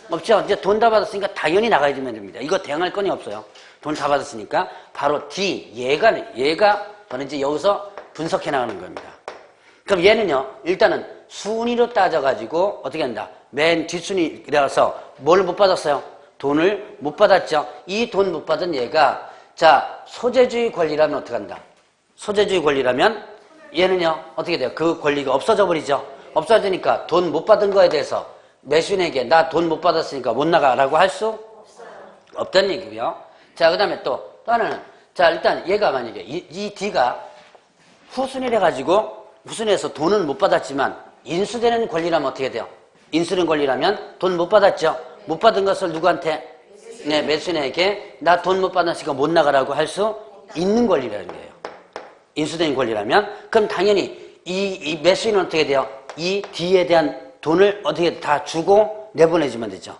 없죠. 이제 돈 다 받았으니까 당연히 나가야 됩니다. 이거 대항할 건이 없어요. 돈 다 받았으니까 바로 D, 얘가 바로 이제 여기서 분석해 나가는 겁니다. 그럼 얘는요. 일단은 순위로 따져가지고 어떻게 한다? 맨 뒷순위라서 뭘 못 받았어요? 돈을 못 받았죠. 이 돈 못 받은 얘가 자 소재주의 권리라면 어떻게 한다? 소재주의 권리라면 얘는요. 어떻게 돼요? 그 권리가 없어져 버리죠. 없어지니까 돈 못 받은 거에 대해서 매수인에게 나 돈 못 받았으니까 못 나가라고 할 수 없다는 얘기고요. 자, 그 다음에 또 하나는 자 일단 얘가 만약에 이 D가 후순위를 해가지고 후순위에서 돈을 못 받았지만 인수되는 권리라면 어떻게 돼요? 인수되는 권리라면 돈 못 받았죠. 못 받은 것을 누구한테? 네, 매수인에게 나 돈 못 받았으니까 못 나가라고 할 수 있는 권리라는 거예요. 인수된 권리라면 그럼 당연히 이 매수인은 어떻게 돼요? 이 D에 대한 돈을 어떻게 다 주고 내보내주면 되죠.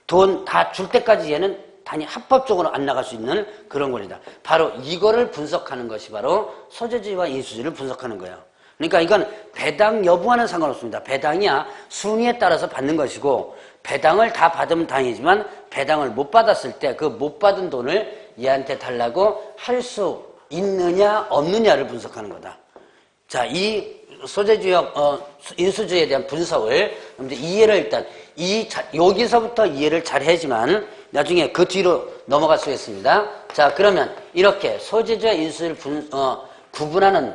돈 다 줄 때까지 얘는 단위 합법적으로 안 나갈 수 있는 그런 권리다. 바로 이거를 분석하는 것이 바로 소재주의와 인수주의를 분석하는 거예요. 그러니까 이건 배당 여부와는 상관없습니다. 배당이야 순위에 따라서 받는 것이고 배당을 다 받으면 당이지만 배당을 못 받았을 때 그 못 받은 돈을 얘한테 달라고 할 수 있느냐 없느냐를 분석하는 거다. 자, 이 소재주의 인수주의에 대한 분석을 이해를 일단 여기서부터 이해를 잘 해야지만 나중에 그 뒤로 넘어갈 수 있습니다. 자, 그러면 이렇게 소재주의와 인수주의를 구분하는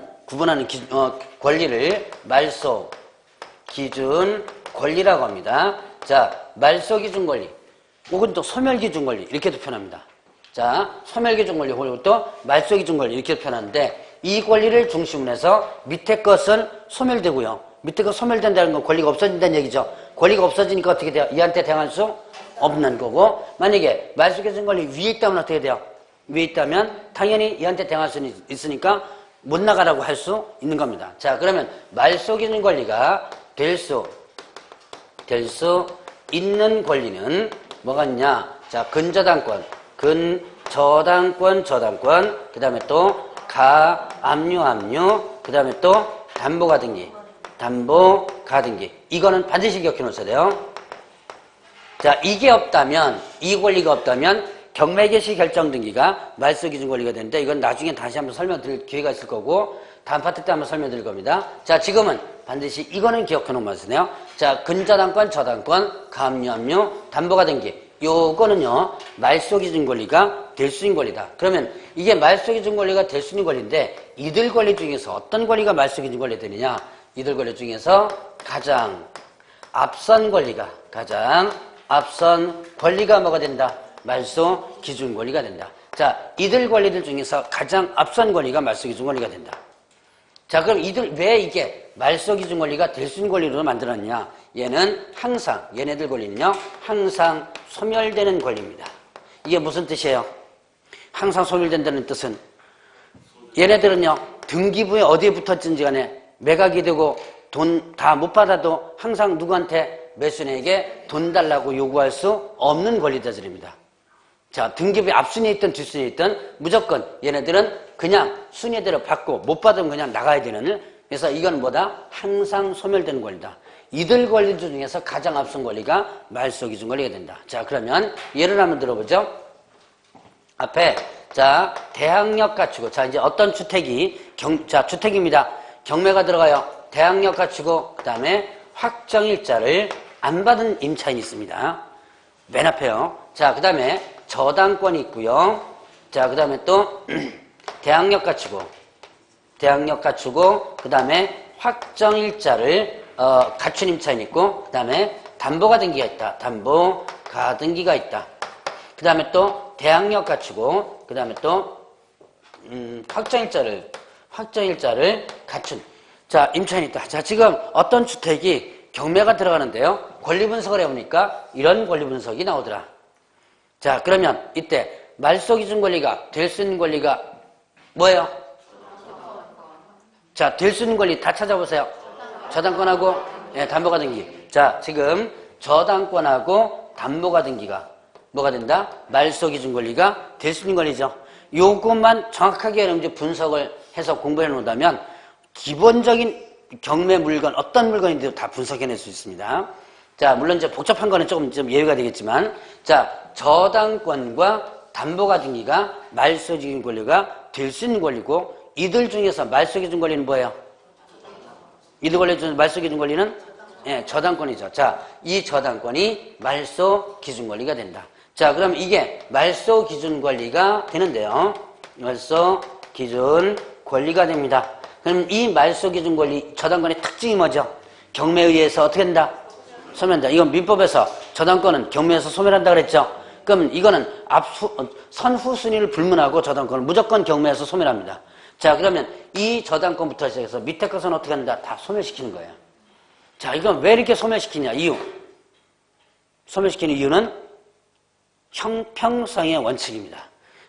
권리를 말소 기준 권리라고 합니다. 자, 말소 기준 권리 혹은 또 소멸 기준 권리 이렇게도 표현합니다. 자, 소멸 기준 권리 혹은 또 말소 기준 권리 이렇게 표현하는데 이 권리를 중심으로 해서 밑에 것은 소멸되고요. 밑에 것 소멸된다는 건 권리가 없어진다는 얘기죠. 권리가 없어지니까 어떻게 돼요? 얘한테 대항할 수 없는 거고 만약에 말소 기준 권리 위에 있다면 어떻게 돼요? 위에 있다면 당연히 얘한테 대항할 수 있으니까 못 나가라고 할 수 있는 겁니다. 자, 그러면 말소 기준 권리가 될 수 있는 권리는 뭐가 있냐? 자, 저당권, 그 다음에 또 압류, 그 다음에 또 담보가등기. 이거는 반드시 기억해 놓으셔야 돼요. 자, 이게 없다면, 이 권리가 없다면 경매개시 결정 등기가 말소 기준 권리가 되는데 이건 나중에 다시 한번 설명드릴 기회가 있을 거고 다음 파트 때 한번 설명드릴 겁니다. 자, 지금은 반드시 이거는 기억해 놓으면 되세요. 자, 저당권, 압류, 담보가등기. 요거는요, 말소 기준 권리가 될 수 있는 권리다. 그러면 이게 말소 기준 권리가 될 수 있는 권리인데 이들 권리 중에서 어떤 권리가 말소 기준 권리 되느냐? 이들 권리 중에서 가장 앞선 권리가 뭐가 된다? 말소 기준 권리가 된다. 자, 이들 권리들 중에서 가장 앞선 권리가 말소 기준 권리가 된다. 자, 그럼 왜 이게 말소 기준 권리가 될 수 있는 권리로 만들었냐? 얘네들 권리는요, 항상 소멸되는 권리입니다. 이게 무슨 뜻이에요? 항상 소멸된다는 뜻은 얘네들은요, 등기부에 어디에 붙었든지 간에 매각이 되고 돈 다 못 받아도 항상 누구한테 매수인에게 돈 달라고 요구할 수 없는 권리자들입니다. 자, 등기부에 앞순위에 있든 뒷순위에 있든 무조건 얘네들은 그냥 순위대로 받고 못 받으면 그냥 나가야 되는, 그래서 이건 뭐다? 항상 소멸되는 권리다. 이들 권리 중에서 가장 앞선 권리가 말소 기준 권리가 된다. 자, 그러면 예를 한번 들어보죠. 앞에 자, 대항력 갖추고, 자, 이제 어떤 주택이 주택입니다. 경매가 들어가요. 대항력 갖추고 그 다음에 확정일자를 안 받은 임차인이 있습니다. 맨 앞에요. 자, 그 다음에 저당권이 있고요. 자, 그 다음에 또 대항력 갖추고 그 다음에 확정일자를 갖춘 임차인이 있고 그 다음에 담보가등기가 있다. 담보가등기가 있다. 그 다음에 또 대항력 갖추고 그 다음에 또 확정일자를 갖춘 자, 임차인이 있다. 자, 지금 어떤 주택이 경매가 들어가는데요. 권리분석을 해보니까 이런 권리분석이 나오더라. 자, 그러면 이때 말소 기준 권리가 될 수 있는 권리가 뭐예요? 자, 될 수 있는 권리 다 찾아보세요. 저당권하고 담보가 등기. 자, 지금 저당권하고 담보가 등기가 뭐가 된다? 말소 기준 권리가 될 수 있는 권리죠. 요것만 정확하게 여러분들 분석을 해서 공부해 놓는다면 기본적인 경매 물건 어떤 물건인데도 다 분석해낼 수 있습니다. 자, 물론 이제 복잡한 거는 조금 좀 예외가 되겠지만, 자, 저당권과 담보가 등기가 말소 기준 권리가 될 수 있는 권리고, 이들 중에서 말소 기준 권리는 뭐예요? 이들 권리 중에서 말소 기준 권리는 저당권이죠. 자, 이 저당권이 말소 기준 권리가 된다. 자, 그럼 이게 말소 기준 권리가 되는데요. 말소 기준 권리가 됩니다. 그럼 이 말소 기준 권리 저당권의 특징이 뭐죠? 경매에 의해서 어떻게 된다? 소멸한다. 이건 민법에서 저당권은 경매에서 소멸한다 그랬죠? 그럼 이거는 선후 순위를 불문하고 저당권은 무조건 경매에서 소멸합니다. 자, 그러면 이 저당권부터 시작해서 밑에 것은 어떻게 한다? 다 소멸시키는 거예요. 자, 이건 왜 이렇게 소멸시키냐? 이유. 소멸시키는 이유는 형평성의 원칙입니다.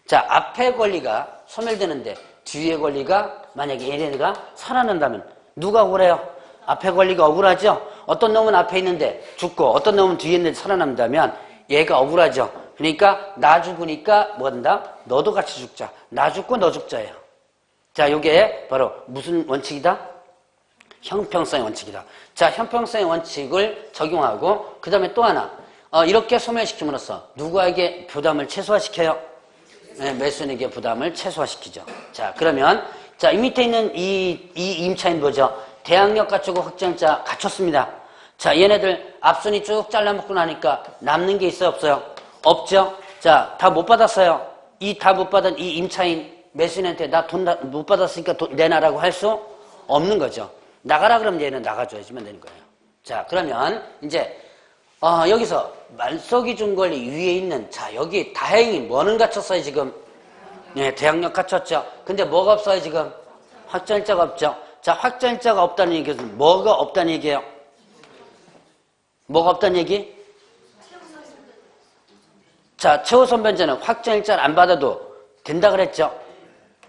자, 앞에 권리가 소멸되는데 뒤에 권리가 만약에 얘네가 살아난다면 누가 억울해요? 앞에 권리가 억울하죠? 어떤 놈은 앞에 있는데 죽고 어떤 놈은 뒤에 있는데 살아남다면 얘가 억울하죠. 그러니까 나 죽으니까 뭐 한다? 너도 같이 죽자. 나 죽고 너 죽자예요. 자, 요게 바로 무슨 원칙이다? 형평성의 원칙이다. 자, 형평성의 원칙을 적용하고 그 다음에 또 하나 이렇게 소멸시킴으로써 누구에게 부담을 최소화시켜요? 매수인에게 부담을 최소화시키죠. 자, 그러면 자, 이 밑에 있는 이 임차인 뭐죠? 대항력 갖추고 확정자 갖췄습니다. 자, 얘네들 앞순이 쭉 잘라먹고 나니까 남는 게 있어요, 없어요? 없죠? 자, 다 못 받았어요. 이 다 못 받은 이 임차인 매수인한테 나 돈 못 받았으니까 돈 내놔라고 할 수 없는 거죠. 나가라 그러면 얘는 나가줘야지만 되는 거예요. 자, 그러면 이제 여기서 말소기준 권리 위에 있는 자, 여기 다행히 뭐는 갖췄어요, 지금? 네, 대항력 갖췄죠. 근데 뭐가 없어요, 지금? 확정일자가 없죠. 자, 확정일자가 없다는 얘기는 뭐가 없다는 얘기예요? 뭐가 없다는 얘기? 자, 최우선 변제는 확정일자를 안 받아도 된다 그랬죠.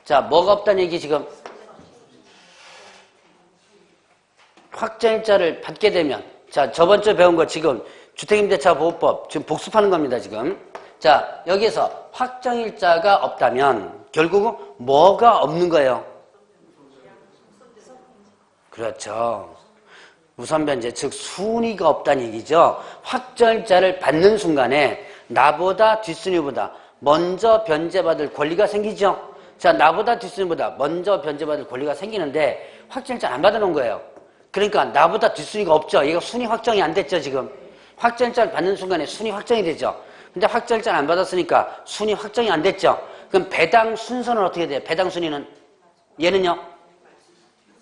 자, 뭐가 없다는 얘기 지금? 확정일자를 받게 되면 자, 저번 주에 배운 거 지금 주택임대차 보호법 지금 복습하는 겁니다, 지금. 자, 여기에서 확정일자가 없다면 결국은 뭐가 없는 거예요? 그렇죠. 우선변제, 즉 순위가 없다는 얘기죠. 확정일자를 받는 순간에 나보다 뒷순위보다 먼저 변제받을 권리가 생기죠. 자, 나보다 뒷순위보다 먼저 변제받을 권리가 생기는데 확정일자 안 받아놓은 거예요. 그러니까 나보다 뒷순위가 없죠. 얘가 순위 확정이 안 됐죠, 지금. 확정일자를 받는 순간에 순위 확정이 되죠. 근데 확정일자를 안 받았으니까 순위 확정이 안 됐죠. 그럼 배당 순서는 어떻게 돼요? 배당 순위는? 얘는요?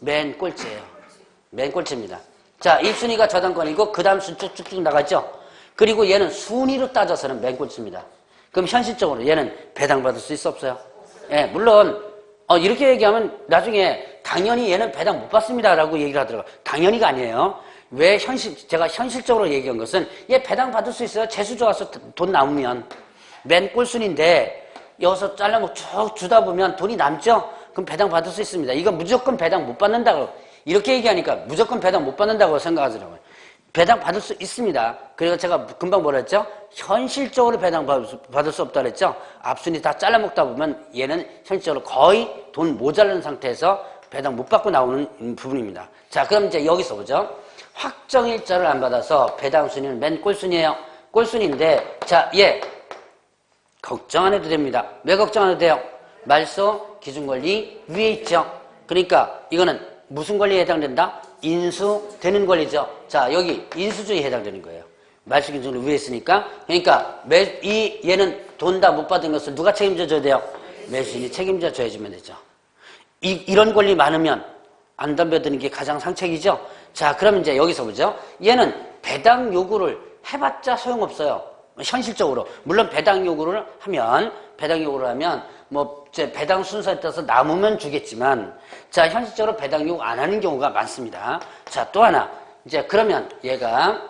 맨 꼴찌예요. 맨 꼴찌입니다. 자, 1순위가 저당권이고 그 다음 순위 쭉쭉쭉 나가죠. 그리고 얘는 순위로 따져서는 맨 꼴찌입니다. 그럼 현실적으로 얘는 배당받을 수 있어 없어요? 예, 물론 이렇게 얘기하면 나중에 당연히 얘는 배당 못 받습니다 라고 얘기를 하더라고요. 당연히가 아니에요. 왜 제가 현실적으로 얘기한 것은 얘 배당 받을 수 있어요. 재수 좋아서 돈 남으면. 맨 꼴순인데 여기서 잘라먹 쭉 주다 보면 돈이 남죠? 그럼 배당 받을 수 있습니다. 이건 무조건 배당 못 받는다고 이렇게 얘기하니까 무조건 배당 못 받는다고 생각하더라고요. 배당 받을 수 있습니다. 그리고 제가 금방 뭐라 했죠? 현실적으로 배당 받을 수 없다 그랬죠? 앞순위 다 잘라먹다 보면 얘는 현실적으로 거의 돈 모자란 상태에서 배당 못 받고 나오는 부분입니다. 자, 그럼 이제 여기서 보죠. 확정일자를 안 받아서 배당 순위는 맨 꼴순이에요. 꼴순인데, 자, 얘 걱정 안 해도 됩니다. 왜 걱정 안 해도 돼요? 말소 기준권리 위에 있죠. 그러니까 이거는 무슨 권리에 해당된다? 인수되는 권리죠. 자, 여기 인수주의에 해당되는 거예요. 말소 기준권리 위에 있으니까. 그러니까 얘는 돈 다 못 받은 것을 누가 책임져 줘야 돼요? 매수인이 책임져 줘야지만 되죠. 이런 권리 많으면 안 덤벼드는 게 가장 상책이죠. 자, 그럼 이제 여기서 보죠. 얘는 배당 요구를 해봤자 소용없어요. 현실적으로. 물론 배당 요구를 하면 뭐 이제 배당 순서에 따라서 남으면 주겠지만, 자, 현실적으로 배당 요구 안 하는 경우가 많습니다. 자, 또 하나. 이제 그러면 얘가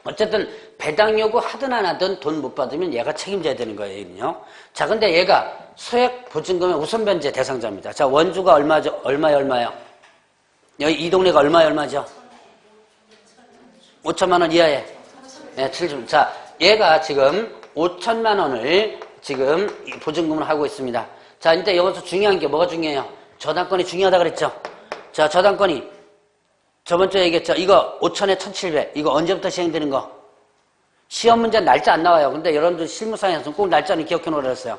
어쨌든 배당 요구 하든 안 하든 돈 못 받으면 얘가 책임져야 되는 거예요. 자, 근데 얘가 소액 보증금의 우선 변제 대상자입니다. 자, 원주가 얼마죠? 얼마요? 여기 이 동네가 얼마죠? 5천만 원 이하에. 네, 7천. 자, 얘가 지금 5천만 원을 지금 보증금을 하고 있습니다. 자, 근데 여기서 중요한 게 뭐가 중요해요? 저당권이 중요하다 그랬죠? 자, 저당권이 저번 주에 얘기했죠? 이거 5천에 1,700. 이거 언제부터 시행되는 거? 시험 문제 날짜 안 나와요. 근데 여러분들 실무상에서 꼭 날짜는 기억해 놓으라 그랬어요.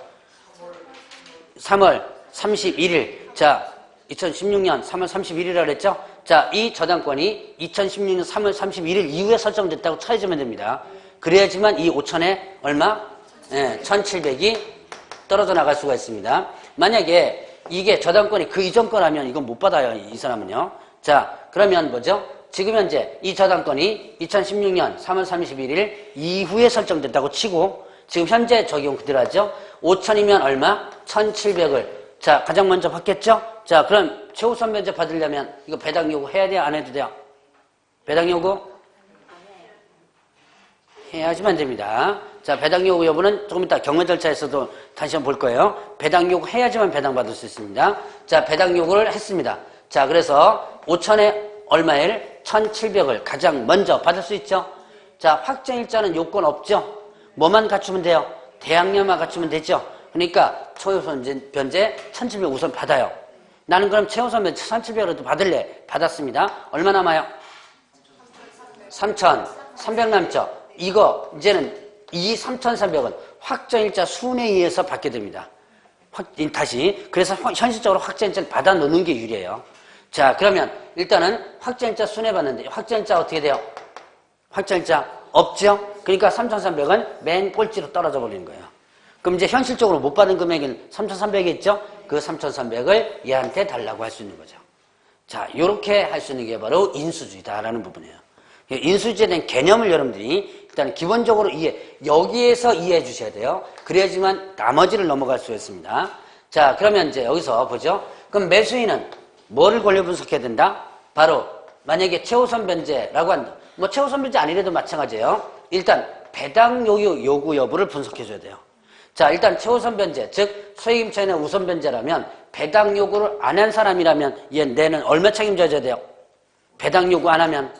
3월 31일. 자, 2016년 3월 31일이라고 그랬죠? 자, 이 저당권이 2016년 3월 31일 이후에 설정됐다고 쳐야지면 됩니다. 그래야지만 이 5천에 얼마? 네, 1,700이 떨어져 나갈 수가 있습니다. 만약에 이게 저당권이 그 이전 거라면 이건 못 받아요. 이 사람은요. 자, 그러면 뭐죠? 지금 현재 이 저당권이 2016년 3월 31일 이후에 설정됐다고 치고 지금 현재 적용 그대로 하죠. 5천이면 얼마? 1,700을. 자, 가장 먼저 받겠죠? 자, 그럼 최우선 면제 받으려면 이거 배당 요구 해야 돼요? 안 해도 돼요? 배당 요구? 해야지만 됩니다. 자, 배당 요구 여부는 조금 이따 경매 절차에서도 다시 한번 볼 거예요. 배당 요구 해야지만 배당 받을 수 있습니다. 자, 배당 요구를 했습니다. 자, 그래서 5천에 얼마를? 1,700을 가장 먼저 받을 수 있죠. 자, 확정일자는 요건 없죠. 뭐만 갖추면 돼요? 대항력만 갖추면 되죠. 그러니까 최우선 변제 1,700 우선 받아요. 나는 그럼 최우선 변제 1,700으로도 받을래? 받았습니다. 얼마 남아요? 3,300 남죠. 이거 이제는 이 3,300은 확정일자 순에 의해서 받게 됩니다. 다시 그래서 현실적으로 확정일자를 받아 놓는 게 유리해요. 자, 그러면 일단은 확정일자 순에 받는데 확정일자 어떻게 돼요? 확정일자 없죠? 그러니까 3,300은 맨 꼴찌로 떨어져 버리는 거예요. 그럼 이제 현실적으로 못 받은 금액은 3,300이 있죠? 그 3,300을 얘한테 달라고 할 수 있는 거죠. 자, 요렇게 할 수 있는 게 바로 인수주의다라는 부분이에요. 인수주의에 대한 개념을 여러분들이 일단 기본적으로 여기에서 이해해 주셔야 돼요. 그래야지만 나머지를 넘어갈 수 있습니다. 자, 그러면 이제 여기서 보죠. 그럼 매수인은 뭐를 권리 분석해야 된다? 바로 만약에 최우선 변제라고 한다. 뭐 최우선 변제 아니래도 마찬가지예요. 일단 배당 요구 여부를 분석해 줘야 돼요. 자, 일단 최우선 변제, 즉 소액임차인의 우선 변제라면 배당 요구를 안 한 사람이라면 내는 얼마 책임져야 돼요? 배당 요구 안 하면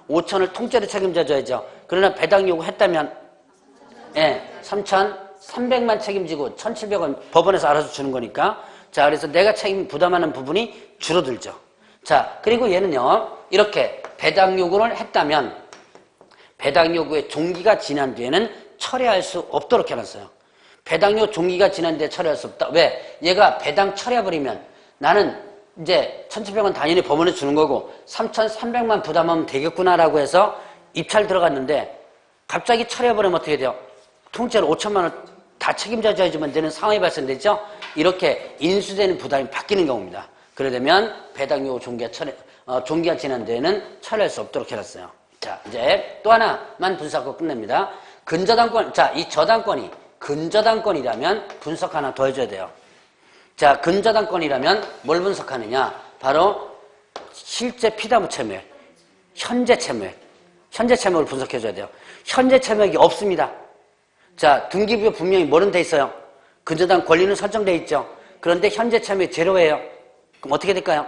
5천을 통째로 책임져줘야죠. 그러나 배당 요구했다면 3,300만 책임지고 1,700원 법원에서 알아서 주는 거니까. 자, 그래서 내가 책임 부담하는 부분이 줄어들죠. 자, 그리고 얘는요, 이렇게 배당 요구를 했다면 배당 요구의 종기가 지난 뒤에는 철회할 수 없도록 해놨어요. 배당료 종기가 지난 뒤에 철회할 수 없다. 왜? 얘가 배당 철회해버리면 나는 이제 1,700원 당연히 법원에 주는 거고 3,300만 부담하면 되겠구나라고 해서 입찰 들어갔는데 갑자기 철회해버리면 어떻게 돼요? 통째로 5천만 원 다 책임져줘야지만 되는 상황이 발생되죠? 이렇게 인수되는 부담이 바뀌는 경우입니다. 그러려면 배당료 종기가 지난 뒤에는 철회할 수 없도록 해놨어요. 자, 이제 또 하나만 분석하고 끝냅니다. 근저당권, 자, 이 저당권이 근저당권이라면 분석 하나 더 해줘야 돼요. 자, 근저당권이라면 뭘 분석하느냐? 바로 실제 피담보 채무액, 현재 채무액, 현재 채무액을 분석해줘야 돼요. 현재 채무액이 없습니다. 자, 등기부에 분명히 뭐는 돼 있어요? 근저당 권리는 설정돼 있죠. 그런데 현재 채무액 제로예요. 그럼 어떻게 될까요?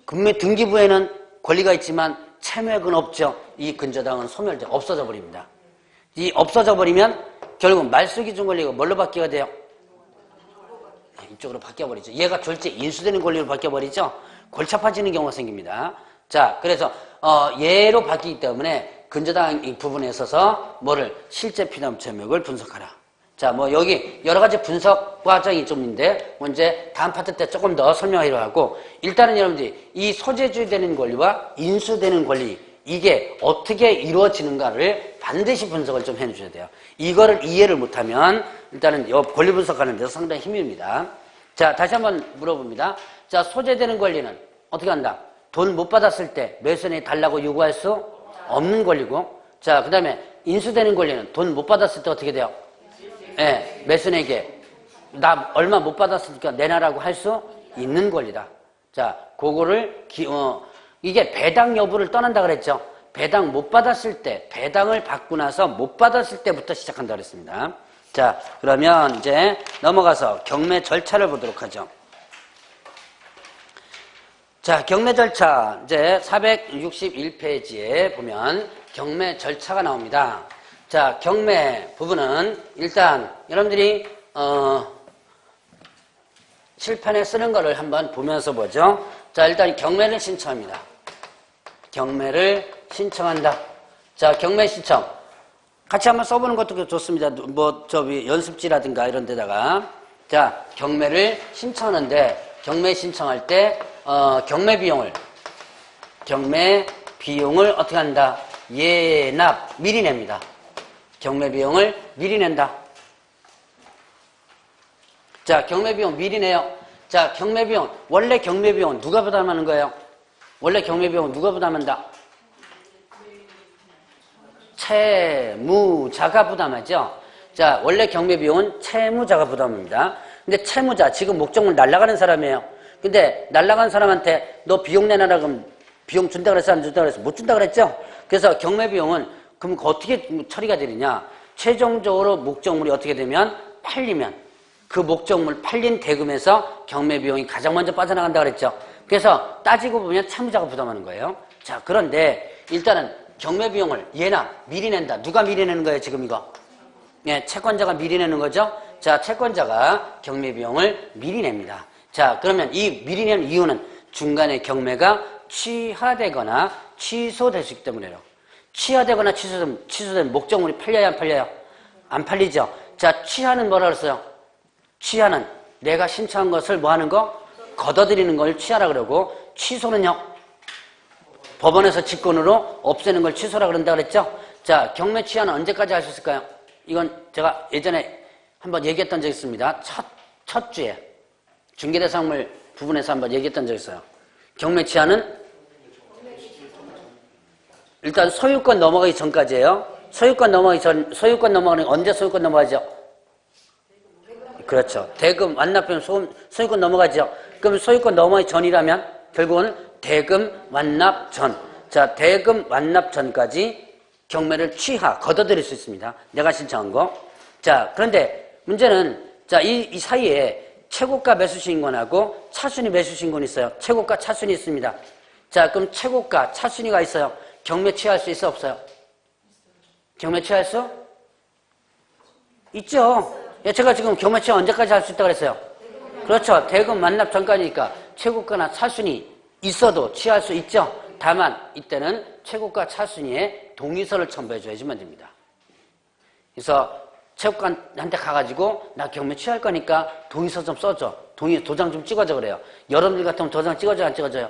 등기부에는 권리가 있지만 채무액은 없죠. 이 근저당은 소멸돼 없어져 버립니다. 이 없어져 버리면 결국 말소기준 권리가 뭘로 바뀌게 돼요? 이쪽으로 바뀌어버리죠. 얘가 졸제 인수되는 권리로 바뀌어버리죠. 골치 아파지는 경우가 생깁니다. 자, 그래서 얘로 바뀌기 때문에 근저당 이 부분에 있어서 뭐를 실제 피담 채무액을 분석하라. 자, 뭐 여기 여러 가지 분석 과정이 좀 있는데 이제 다음 파트 때 조금 더 설명하기로 하고, 일단은 여러분들이 이 소재주의 되는 권리와 인수되는 권리 이게 어떻게 이루어지는가를 반드시 분석을 좀 해주셔야 돼요. 이거를 이해를 못하면 일단은 권리 분석하는 데서 상당히 힘듭니다. 자, 다시 한번 물어봅니다. 자, 소재되는 권리는 어떻게 한다? 돈 못 받았을 때 매수인이 달라고 요구할 수 없는 권리고, 자, 그 다음에 인수되는 권리는 돈 못 받았을 때 어떻게 돼요? 매수인에게 나 얼마 못 받았으니까 내놔라고 할 수 있는 권리다. 자, 그거를 이게 배당 여부를 떠난다 그랬죠. 배당 못 받았을 때, 배당을 받고 나서 못 받았을 때부터 시작한다 그랬습니다. 자, 그러면 이제 넘어가서 경매 절차를 보도록 하죠. 자, 경매 절차 이제 461페이지에 보면 경매 절차가 나옵니다. 자, 경매 부분은 일단 여러분들이 실판에 쓰는 거를 한번 보면서 보죠. 자, 일단 경매를 신청합니다. 경매를 신청한다. 자, 경매 신청. 같이 한번 써보는 것도 좋습니다. 뭐, 연습지라든가 이런 데다가. 자, 경매를 신청하는데, 경매 신청할 때, 경매 비용을 어떻게 한다? 예납, 미리 냅니다. 경매 비용을 미리 낸다. 자, 경매 비용 미리 내요. 자, 경매 비용, 원래 경매 비용은 누가 부담하는 거예요? 원래 경매 비용은 누가 부담한다? 채무자가 부담하죠. 자, 원래 경매 비용은 채무자가 부담합니다. 근데 채무자, 지금 목적물 날라가는 사람이에요. 근데 날라간 사람한테 너 비용 내놔라 그러면 비용 준다 그랬어? 안 준다 그랬어? 못 준다 그랬죠? 그래서 경매 비용은 그럼 어떻게 처리가 되느냐? 최종적으로 목적물이 어떻게 되면 팔리면 그 목적물 팔린 대금에서 경매 비용이 가장 먼저 빠져나간다 그랬죠? 그래서 따지고 보면 채무자가 부담하는 거예요. 자, 그런데 일단은 경매 비용을 예납, 미리 낸다. 누가 미리 내는 거예요, 지금 이거? 예, 채권자가 미리 내는 거죠? 자, 채권자가 경매 비용을 미리 냅니다. 자, 그러면 이 미리 내는 이유는 중간에 경매가 취하되거나 취소될 수 있기 때문에요. 취하되거나 취소된 목적물이 팔려야 안 팔려요? 안 팔리죠? 자, 취하는 뭐라 그랬어요? 취하는 내가 신청한 것을 뭐 하는 거? 걷어들이는 걸 취하라 그러고, 취소는요? 법원에서 직권으로 없애는 걸 취소라 그런다 그랬죠? 자, 경매 취하는 언제까지 할 수 있을까요? 이건 제가 예전에 한번 얘기했던 적이 있습니다. 첫 주에 중개대상물 부분에서 한번 얘기했던 적이 있어요. 경매 취하는 일단 소유권 넘어가기 전까지예요. 소유권 넘어가는 언제 소유권 넘어가죠? 그렇죠. 대금 완납하면 소유권 넘어가죠. 그럼 소유권 넘어가기 전이라면 결국은 대금 완납 전. 자, 대금 완납 전까지 경매를 걷어들일 수 있습니다. 내가 신청한 거. 자, 그런데 문제는 자, 이 사이에 최고가 매수신고하고 차순위 매수신고는 있어요. 최고가 차순위 있습니다. 자, 그럼 최고가 차순위가 있어요. 경매 취할 수 있어 없어요? 경매 취할 수? 있죠. 제가 지금 경매 취하 언제까지 할 수 있다고 그랬어요? 그렇죠. 대금 완납 전까지니까 최고가나 차순위 있어도 취할 수 있죠. 다만 이때는 최고가 차순위에 동의서를 첨부해줘야지만 됩니다. 그래서 체육관한테 가가지고 나 경매 취할 거니까 동의서 좀 써줘. 도장 좀 찍어줘 그래요. 여러분들 같으면 도장 찍어줘요? 안 찍어줘요?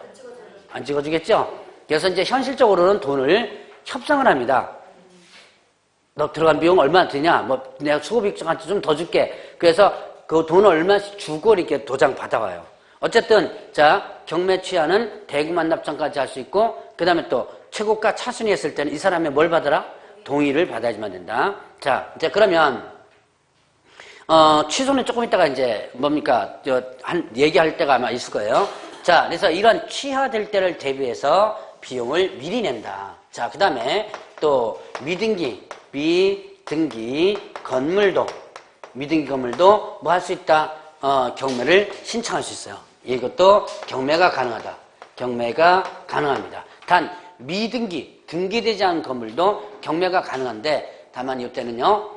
안 찍어주겠죠? 그래서 이제 현실적으로는 돈을 협상을 합니다. 너 들어간 비용 얼마나 드냐? 뭐 내가 수고비용한테 좀 더 줄게. 그래서 그 돈을 얼마씩 주고 이렇게 도장 받아와요. 어쨌든 자, 경매 취하는 대금 완납전까지 할 수 있고, 그 다음에 또 최고가 차순위 했을 때는 이 사람의 뭘 받아라? 동의를 받아야지만 된다. 자, 이제 그러면 취소는 조금 있다가 이제 뭡니까? 얘기할 때가 아마 있을 거예요. 자, 그래서 이런 취하될 때를 대비해서 비용을 미리 낸다. 자, 그 다음에 또 미등기 건물도 뭐 할 수 있다? 경매를 신청할 수 있어요. 이것도 경매가 가능하다. 경매가 가능합니다. 단 등기되지 않은 건물도 경매가 가능한데, 다만 이때는요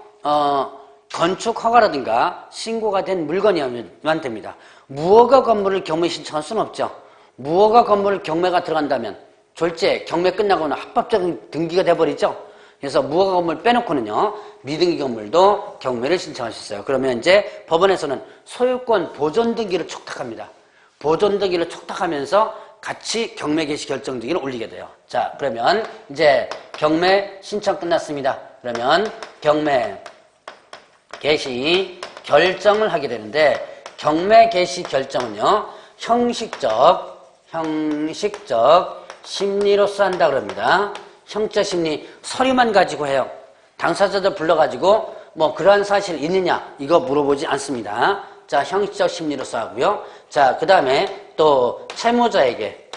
건축 허가라든가 신고가 된 물건이면 됩니다. 무허가 건물을 경매 신청할 수는 없죠. 무허가 건물을 경매가 들어간다면 졸제 경매 끝나고는 합법적인 등기가 돼버리죠. 그래서 무허가 건물 빼놓고는요 미등기 건물도 경매를 신청할 수 있어요. 그러면 이제 법원에서는 소유권 보존 등기를 촉탁합니다. 보존 등기를 촉탁하면서 같이 경매 개시 결정 등기를 올리게 돼요. 자, 그러면 이제 경매 신청 끝났습니다. 그러면 경매 개시 결정을 하게 되는데, 경매 개시 결정은요 형식적 심리로서 한다 그럽니다. 형식적 심리 서류만 가지고 해요. 당사자들 불러가지고 뭐 그러한 사실이 있느냐 이거 물어보지 않습니다. 자, 형식적 심리로서 하고요. 자, 그 다음에 또 채무자에게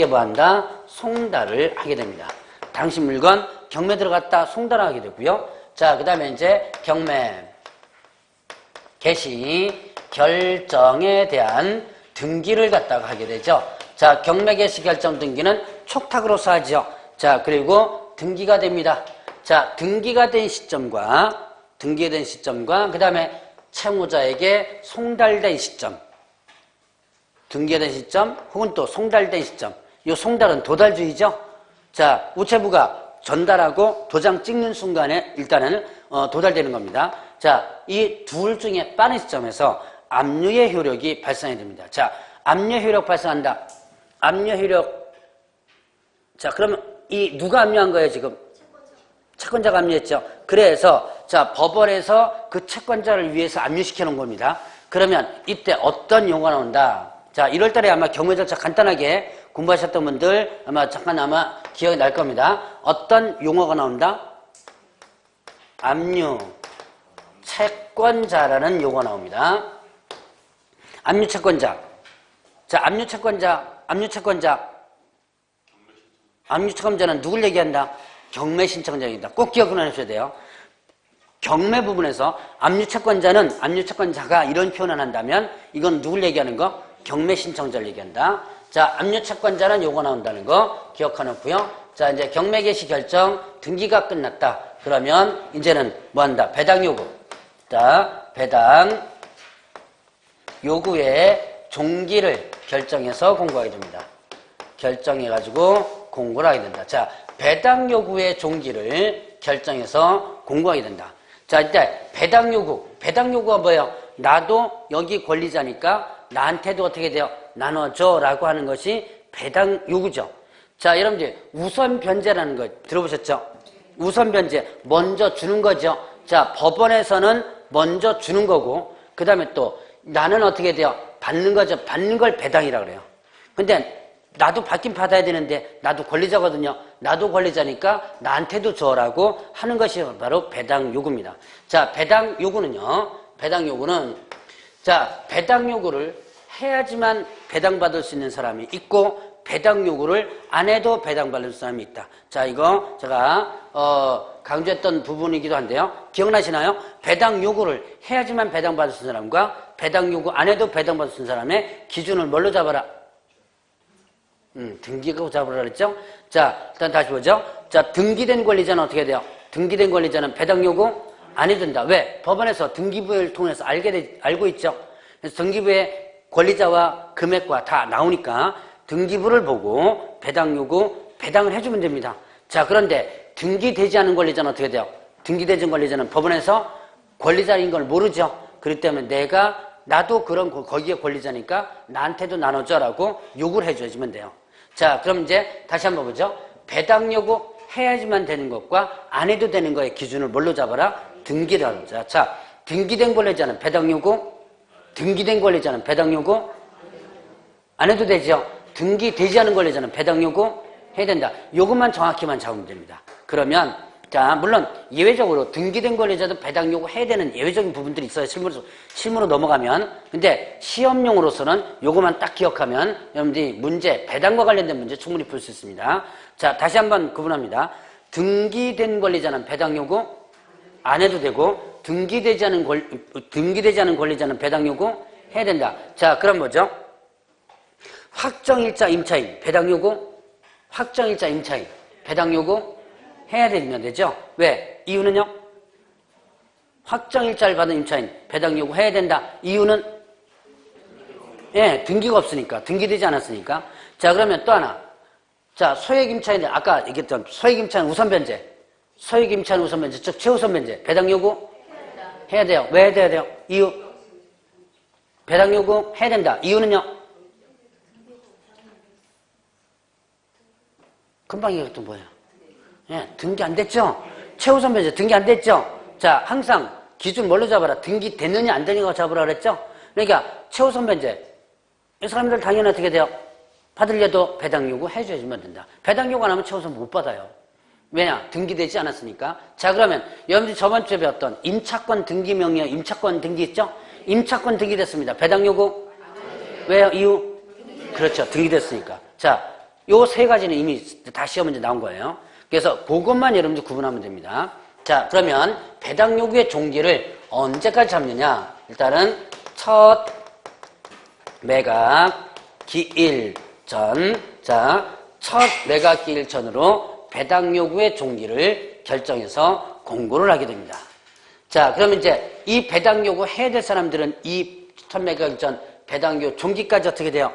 뭐 한다? 송달을 하게 됩니다. 당신 물건 경매 들어갔다 송달을 하게 되고요. 자, 그 다음에 이제 경매 개시 결정에 대한 등기를 갖다가 하게 되죠. 자, 경매 개시 결정 등기는 촉탁으로서 하죠. 자, 그리고 등기가 됩니다. 자, 등기가 된 시점과 그 다음에 채무자에게 송달된 시점, 등기된 시점 혹은 또 송달된 시점. 이 송달은 도달주의죠. 자, 우체부가 전달하고 도장 찍는 순간에 일단은 도달되는 겁니다. 자, 이 둘 중에 빠른 시점에서 압류의 효력이 발생이 됩니다. 자, 압류 효력 발생한다. 압류 효력. 자, 그러면 이 누가 압류한 거예요, 지금? 채권자가 압류했죠. 그래서 자, 법원에서 그 채권자를 위해서 압류시켜 놓은 겁니다. 그러면 이때 어떤 용어가 나온다? 자, 1월 달에 아마 경매 절차 간단하게 공부하셨던 분들 아마 잠깐 아마 기억이 날 겁니다. 어떤 용어가 나온다? 압류 채권자라는 용어가 나옵니다. 압류 채권자. 자, 압류 채권자는 누굴 얘기한다? 경매 신청자입니다. 꼭 기억을 하셔야 돼요. 경매 부분에서 압류 채권자가 이런 표현을 한다면 이건 누굴 얘기하는 거? 경매 신청자를 얘기한다. 자, 압류 채권자는 요거 나온다는 거 기억하놓고요. 자, 이제 경매 개시 결정 등기가 끝났다. 그러면 이제는 뭐 한다? 배당 요구. 자, 배당 요구의 종기를 결정해서 공고하게 됩니다. 결정해가지고 공고를 하게 된다. 자, 배당 요구의 종기를 결정해서 공고하게 된다. 자, 이때 배당 요구가 뭐예요? 나도 여기 권리자니까 나한테도 어떻게 돼요? 나눠줘 라고 하는 것이 배당 요구죠. 자, 여러분들 우선 변제라는 거 들어보셨죠? 우선 변제 먼저 주는 거죠. 자, 법원에서는 먼저 주는 거고 그 다음에 또 나는 어떻게 돼요? 받는 거죠. 받는 걸 배당이라고 그래요. 근데 나도 받긴 받아야 되는데 나도 권리자거든요. 나도 권리자니까 나한테도 줘라고 하는 것이 바로 배당 요구입니다. 자, 배당 요구는 배당 요구를 해야지만 배당받을 수 있는 사람이 있고 배당 요구를 안 해도 배당받을 사람이 있다. 자, 이거 제가 강조했던 부분이기도 한데요. 기억나시나요? 배당 요구를 해야지만 배당받을 수 있는 사람과 배당 요구 안 해도 배당받을 수 있는 사람의 기준을 뭘로 잡아라? 등기고 잡으라 그랬죠? 자, 일단 다시 보죠. 자, 등기된 권리자는 어떻게 돼요? 등기된 권리자는 배당 요구 안 해도 된다. 왜? 법원에서 등기부를 통해서 알고 있죠? 그래서 등기부의 권리자와 금액과 다 나오니까 등기부를 보고 배당 요구, 배당을 해주면 됩니다. 자, 그런데 등기되지 않은 권리자는 어떻게 돼요? 등기되지 않은 권리자는 법원에서 권리자인 걸 모르죠? 그렇기 때문에 나도 거기에 권리자니까 나한테도 나눠줘라고 요구를 해주시면 돼요. 자, 그럼 이제 다시 한번 보죠. 배당 요구 해야지만 되는 것과 안 해도 되는 거의 기준을 뭘로 잡아라? 등기라고 하자. 자, 등기된 권리자는 배당 요구, 등기된 권리자는 배당 요구 안 해도 되죠. 등기되지 않은 권리자는 배당 요구 해야 된다. 요것만 정확히만 잡으면 됩니다. 그러면 자, 물론 예외적으로 등기된 권리자도 배당 요구 해야 되는 예외적인 부분들이 있어요. 실무로 넘어가면. 근데 시험용으로서는 요것만 딱 기억하면 여러분들이 배당과 관련된 문제 충분히 풀 수 있습니다. 자, 다시 한번 구분합니다. 등기된 권리자는 배당 요구 안 해도 되고 등기되지 않은 권리자는 배당 요구 해야 된다. 자, 그럼 뭐죠? 확정일자 임차인 배당 요구, 확정일자 임차인 배당 요구 해야 되면 되죠. 왜? 이유는요? 확정일자를 받은 임차인 배당 요구 해야 된다. 이유는? 예, 등기가 없으니까. 등기되지 않았으니까. 자, 그러면 또 하나. 자, 소액임차인들 아까 얘기했던 소액임차인 우선변제. 소액임차인 우선변제, 즉 최우선변제 배당 요구 해야 돼요. 왜 해야 돼요? 이유? 배당 요구 해야 된다. 이유는요? 금방 얘기했던 뭐예요? 예, 등기 안 됐죠? 최우선 변제 등기 안 됐죠? 자, 항상 기준 뭘로 잡아라? 등기 됐느냐 안 되느냐고 잡으라 그랬죠? 그러니까 최우선 변제 이 사람들 당연히 어떻게 돼요? 받으려도 배당 요구 해줘야지만 된다. 배당 요구 안 하면 최우선 못 받아요. 왜냐? 등기되지 않았으니까. 자, 그러면 여러분들이 저번 주에 배웠던 임차권 등기 명령, 임차권 등기 있죠? 임차권 등기됐습니다. 배당 요구? 왜요? 이유? 그렇죠. 등기됐으니까. 자, 요 세 가지는 이미 다 시험 문제 나온 거예요. 그래서 그것만 여러분들 구분하면 됩니다. 자, 그러면 배당 요구의 종기를 언제까지 잡느냐? 일단은 첫 매각 기일 전, 자, 첫 매각 기일 전으로 배당 요구의 종기를 결정해서 공고를 하게 됩니다. 자, 그러면 이제 이 배당 요구 해야 될 사람들은 이 첫 매각 전 배당 요구 종기까지 어떻게 돼요?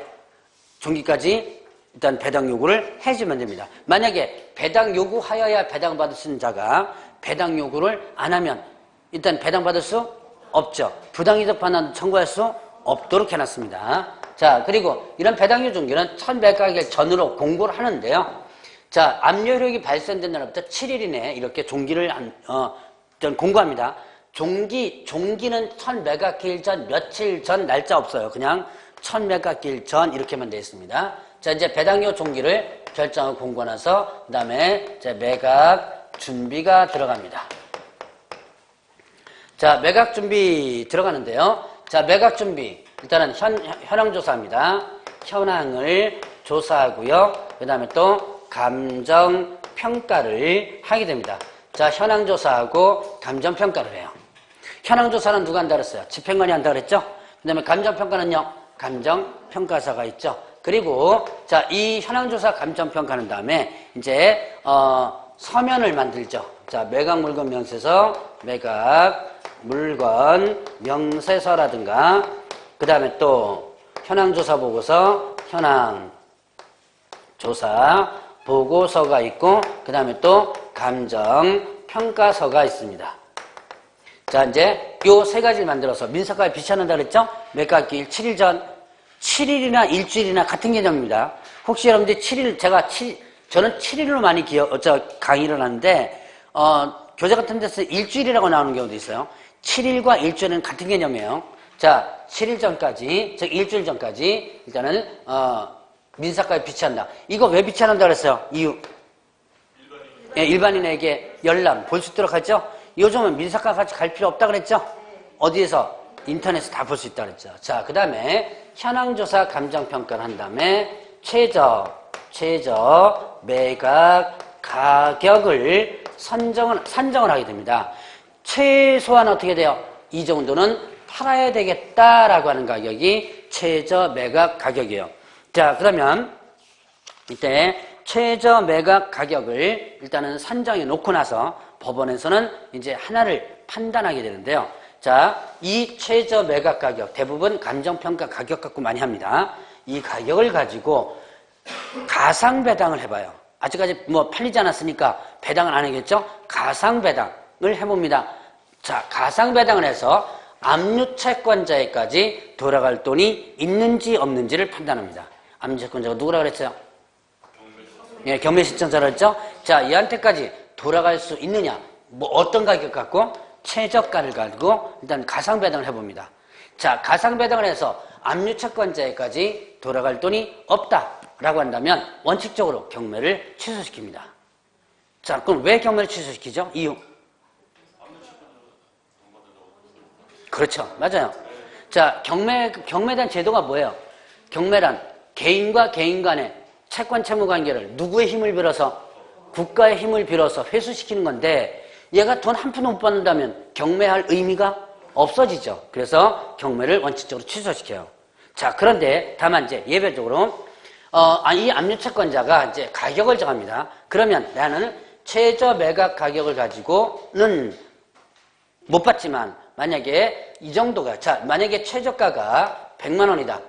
종기까지 일단 배당 요구를 해주면 됩니다. 만약에 배당 요구하여야 배당받을 수 있는 자가 배당 요구를 안 하면 일단 배당받을 수 없죠. 부당이득 반환 청구할 수 없도록 해놨습니다. 자, 그리고 이런 배당 요구 종기는 첫 매각일 전으로 공고를 하는데요. 자, 압류효력이 발생된 날부터 7일 이내에 이렇게 종기를 공고합니다. 종기는 첫 매각일 전 며칠 전 날짜 없어요. 그냥 첫 매각일 전 이렇게만 되어 있습니다. 자, 이제 배당료 종기를 결정하고 공고나서 그 다음에 이제 매각 준비가 들어갑니다. 자, 매각 준비 들어가는데요. 자, 매각 준비 일단은 현황 조사합니다. 현황을 조사하고요. 그 다음에 또 감정 평가를 하게 됩니다. 자, 현황 조사하고 감정 평가를 해요. 현황 조사는 누가 한다 그랬어요? 집행관이 한다 그랬죠? 그 다음에 감정 평가는요? 감정 평가사가 있죠. 그리고 자, 이 현황조사 감정평가한 다음에 이제 서면을 만들죠. 자, 매각 물건 명세서, 매각 물건 명세서라든가 그 다음에 또 현황조사 보고서, 현황조사 보고서가 있고 그 다음에 또 감정평가서가 있습니다. 자, 이제 요 세 가지를 만들어서 민사과에 비춰낸다 그랬죠? 매각기일 7일 전 7일이나 일주일이나 같은 개념입니다. 혹시 여러분들 7일, 저는 7일로 많이 강의를 하는데, 교재 같은 데서 일주일이라고 나오는 경우도 있어요. 7일과 일주일은 같은 개념이에요. 자, 7일 전까지, 즉 일주일 전까지, 일단은, 민사과에 비치한다. 이거 왜 비치한다 그랬어요? 이유. 예, 일반인에게 열람, 볼 수 있도록 하죠? 요즘은 민사과 같이 갈 필요 없다 그랬죠? 어디에서? 인터넷에서 다 볼 수 있다 그랬죠. 자, 그 다음에 현황조사 감정평가를 한 다음에 최저 매각 가격을 산정을 하게 됩니다. 최소한 어떻게 돼요? 이 정도는 팔아야 되겠다라고 하는 가격이 최저 매각 가격이에요. 자, 그러면 이때 최저 매각 가격을 일단은 산정해 놓고 나서 법원에서는 이제 하나를 판단하게 되는데요. 자, 이 최저 매각 가격, 대부분 감정평가 가격 갖고 많이 합니다. 이 가격을 가지고 가상배당을 해봐요. 아직까지 뭐 팔리지 않았으니까 배당을 안 하겠죠? 가상배당을 해봅니다. 자, 가상배당을 해서 압류채권자에까지 돌아갈 돈이 있는지 없는지를 판단합니다. 압류채권자가 누구라 그랬어요? 예, 경매신청자라 그랬죠? 자, 얘한테까지 돌아갈 수 있느냐? 뭐 어떤 가격 갖고? 최저가를 가지고 일단 가상배당을 해봅니다. 자, 가상배당을 해서 압류채권자에까지 돌아갈 돈이 없다라고 한다면 원칙적으로 경매를 취소시킵니다. 자, 그럼 왜 경매를 취소시키죠? 이유. 그렇죠. 맞아요. 자, 경매에 대한 제도가 뭐예요? 경매란 개인과 개인 간의 채권 채무 관계를 누구의 힘을 빌어서? 국가의 힘을 빌어서 회수시키는 건데 얘가 돈 한 푼도 못 받는다면 경매할 의미가 없어지죠. 그래서 경매를 원칙적으로 취소시켜요. 자, 그런데 다만 이제 예외적으로 이 압류채권자가 이제 가격을 정합니다. 그러면 나는 최저 매각 가격을 가지고는 못 받지만 만약에 이 정도가, 자, 만약에 최저가가 100만 원이다.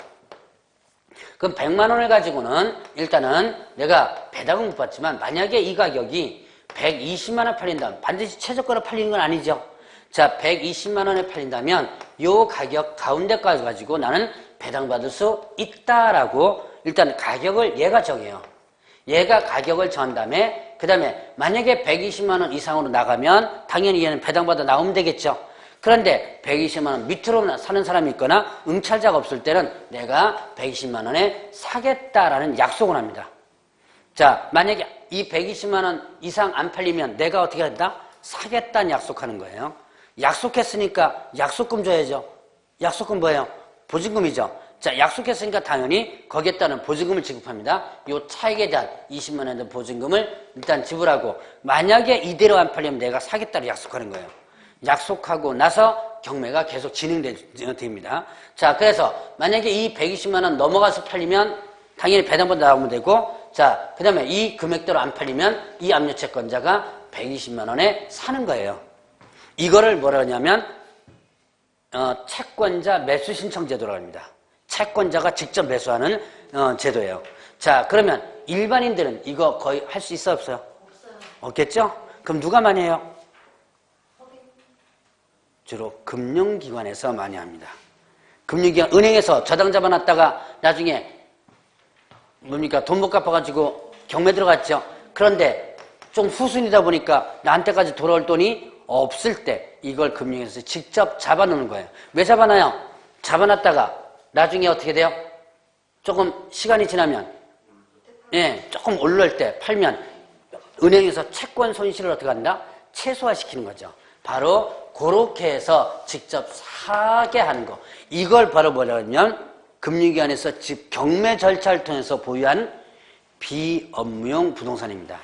그럼 100만 원을 가지고는 일단은 내가 배당은 못 받지만 만약에 이 가격이 120만 원 팔린다면 반드시 최저가로 팔리는 건 아니죠. 자, 120만 원에 팔린다면 요 가격 가운데까지 가지고 나는 배당받을 수 있다라고 일단 가격을 얘가 정해요. 얘가 가격을 정한 다음에 그 다음에 만약에 120만 원 이상으로 나가면 당연히 얘는 배당받아 나오면 되겠죠. 그런데 120만 원 밑으로 사는 사람이 있거나 응찰자가 없을 때는 내가 120만 원에 사겠다라는 약속을 합니다. 자, 만약에 이 120만 원 이상 안 팔리면 내가 어떻게 한다? 사겠다는 약속하는 거예요. 약속했으니까 약속금 줘야죠. 약속금 뭐예요? 보증금이죠. 자, 약속했으니까 당연히 거기에 따른 보증금을 지급합니다. 이 차익에 대한 20만 원의 보증금을 일단 지불하고, 만약에 이대로 안 팔리면 내가 사겠다고 약속하는 거예요. 약속하고 나서 경매가 계속 진행됩니다. 자, 그래서 만약에 이 120만 원 넘어가서 팔리면 당연히 배당보다 나오면 되고, 자, 그 다음에 이 금액대로 안 팔리면 이 압류채권자가 120만 원에 사는 거예요. 이거를 뭐라 하냐면 채권자 매수 신청 제도라고 합니다. 채권자가 직접 매수하는 제도예요. 자, 그러면 일반인들은 이거 거의 할 수 있어 없어요? 없어요. 없겠죠? 그럼 누가 많이 해요? 주로 금융기관에서 많이 합니다. 금융기관, 은행에서 저당 잡아놨다가 나중에 뭡니까? 돈 못 갚아가지고 경매 들어갔죠. 그런데 좀 후순이다 보니까 나한테까지 돌아올 돈이 없을 때 이걸 금융에서 직접 잡아놓는 거예요. 왜 잡아놔요? 잡아놨다가 나중에 어떻게 돼요? 조금 시간이 지나면, 예, 조금 올라올 때 팔면 은행에서 채권 손실을 어떻게 한다? 최소화시키는 거죠. 바로 그렇게 해서 직접 사게 하는 거. 이걸 바로 뭐라 하냐면 금융기관에서 즉 경매 절차를 통해서 보유한 비업무용 부동산입니다.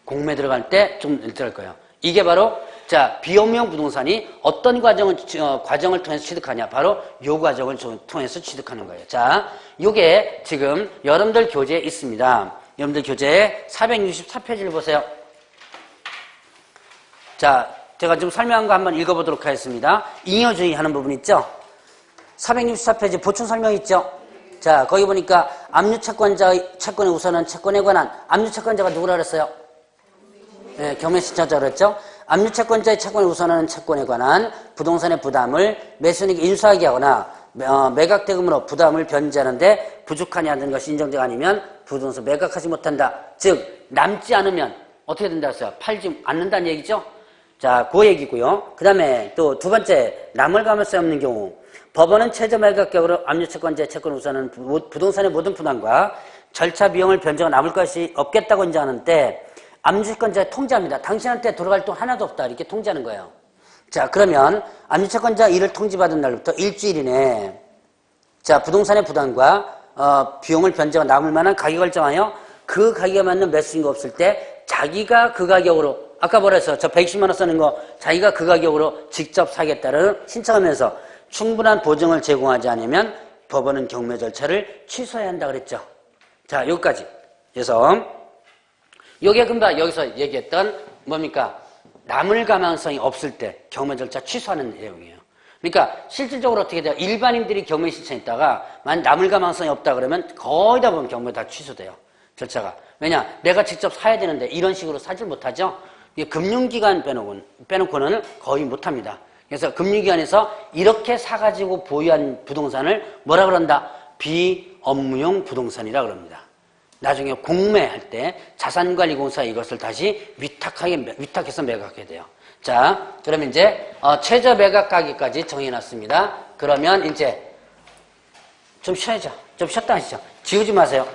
공매 들어갈 때 좀 들어갈 거예요. 이게 바로 자 비업무용 부동산이 어떤 과정을 통해서 취득하냐? 바로 요 과정을 통해서 취득하는 거예요. 자, 요게 지금 여러분들 교재에 있습니다. 여러분들 교재에 464페이지를 보세요. 자, 제가 좀 설명한 거 한번 읽어보도록 하겠습니다. 잉여주의 하는 부분 있죠? 464페이지 보충 설명 있죠? 자, 거기 보니까 압류채권자의 채권의 우선은 채권에 관한 압류채권자가 누구라 그랬어요? 네, 경매신청자 그랬죠? 압류채권자의 채권을 우선하는 채권에 관한 부동산의 부담을 매수인에게 인수하게 하거나 매각대금으로 부담을 변제하는데 부족하냐 하는 것이 인정되가 아니면 부동산 매각하지 못한다. 즉 남지 않으면 어떻게 된다고 했어요? 팔지 않는다는 얘기죠? 자, 그 얘기고요. 그 다음에 또 두 번째, 남을 가물세 없는 경우 법원은 최저 매각격으로 압류채권자의 채권을 우선하는 부동산의 모든 부담과 절차 비용을 변제가 남을 것이 없겠다고 인정하는 때 압류채권자에 통지합니다. 당신한테 돌아갈 돈 하나도 없다. 이렇게 통지하는 거예요. 자, 그러면 압류채권자 이를 통지받은 날부터 일주일 이내에 자, 부동산의 부담과 비용을 변제가 남을 만한 가격을 정하여 그 가격에 맞는 매수인가 없을 때 자기가 그 가격으로 아까 뭐라 했어? 저 120만 원 쓰는 거 자기가 그 가격으로 직접 사겠다는 신청하면서 충분한 보증을 제공하지 않으면 법원은 경매 절차를 취소해야 한다 그랬죠. 자, 여기까지. 그래서 요게 금방 여기서 얘기했던 뭡니까? 남을 가망성이 없을 때 경매 절차 취소하는 내용이에요. 그러니까 실질적으로 어떻게 돼요? 일반인들이 경매 신청했다가 만약 남을 가망성이 없다 그러면 거의 다 보면 경매 다 취소돼요. 절차가. 왜냐? 내가 직접 사야 되는데 이런 식으로 사질 못하죠? 금융기관 빼놓고는 거의 못합니다. 그래서 금융기관에서 이렇게 사가지고 보유한 부동산을 뭐라 그런다? 비업무용 부동산이라 그럽니다. 나중에 공매할 때 자산관리공사에 이것을 다시 위탁해서 매각하게 돼요. 자, 그러면 이제 최저 매각 가격까지 정해놨습니다. 그러면 이제 좀 쉬어야죠. 좀 쉬었다 하시죠. 지우지 마세요.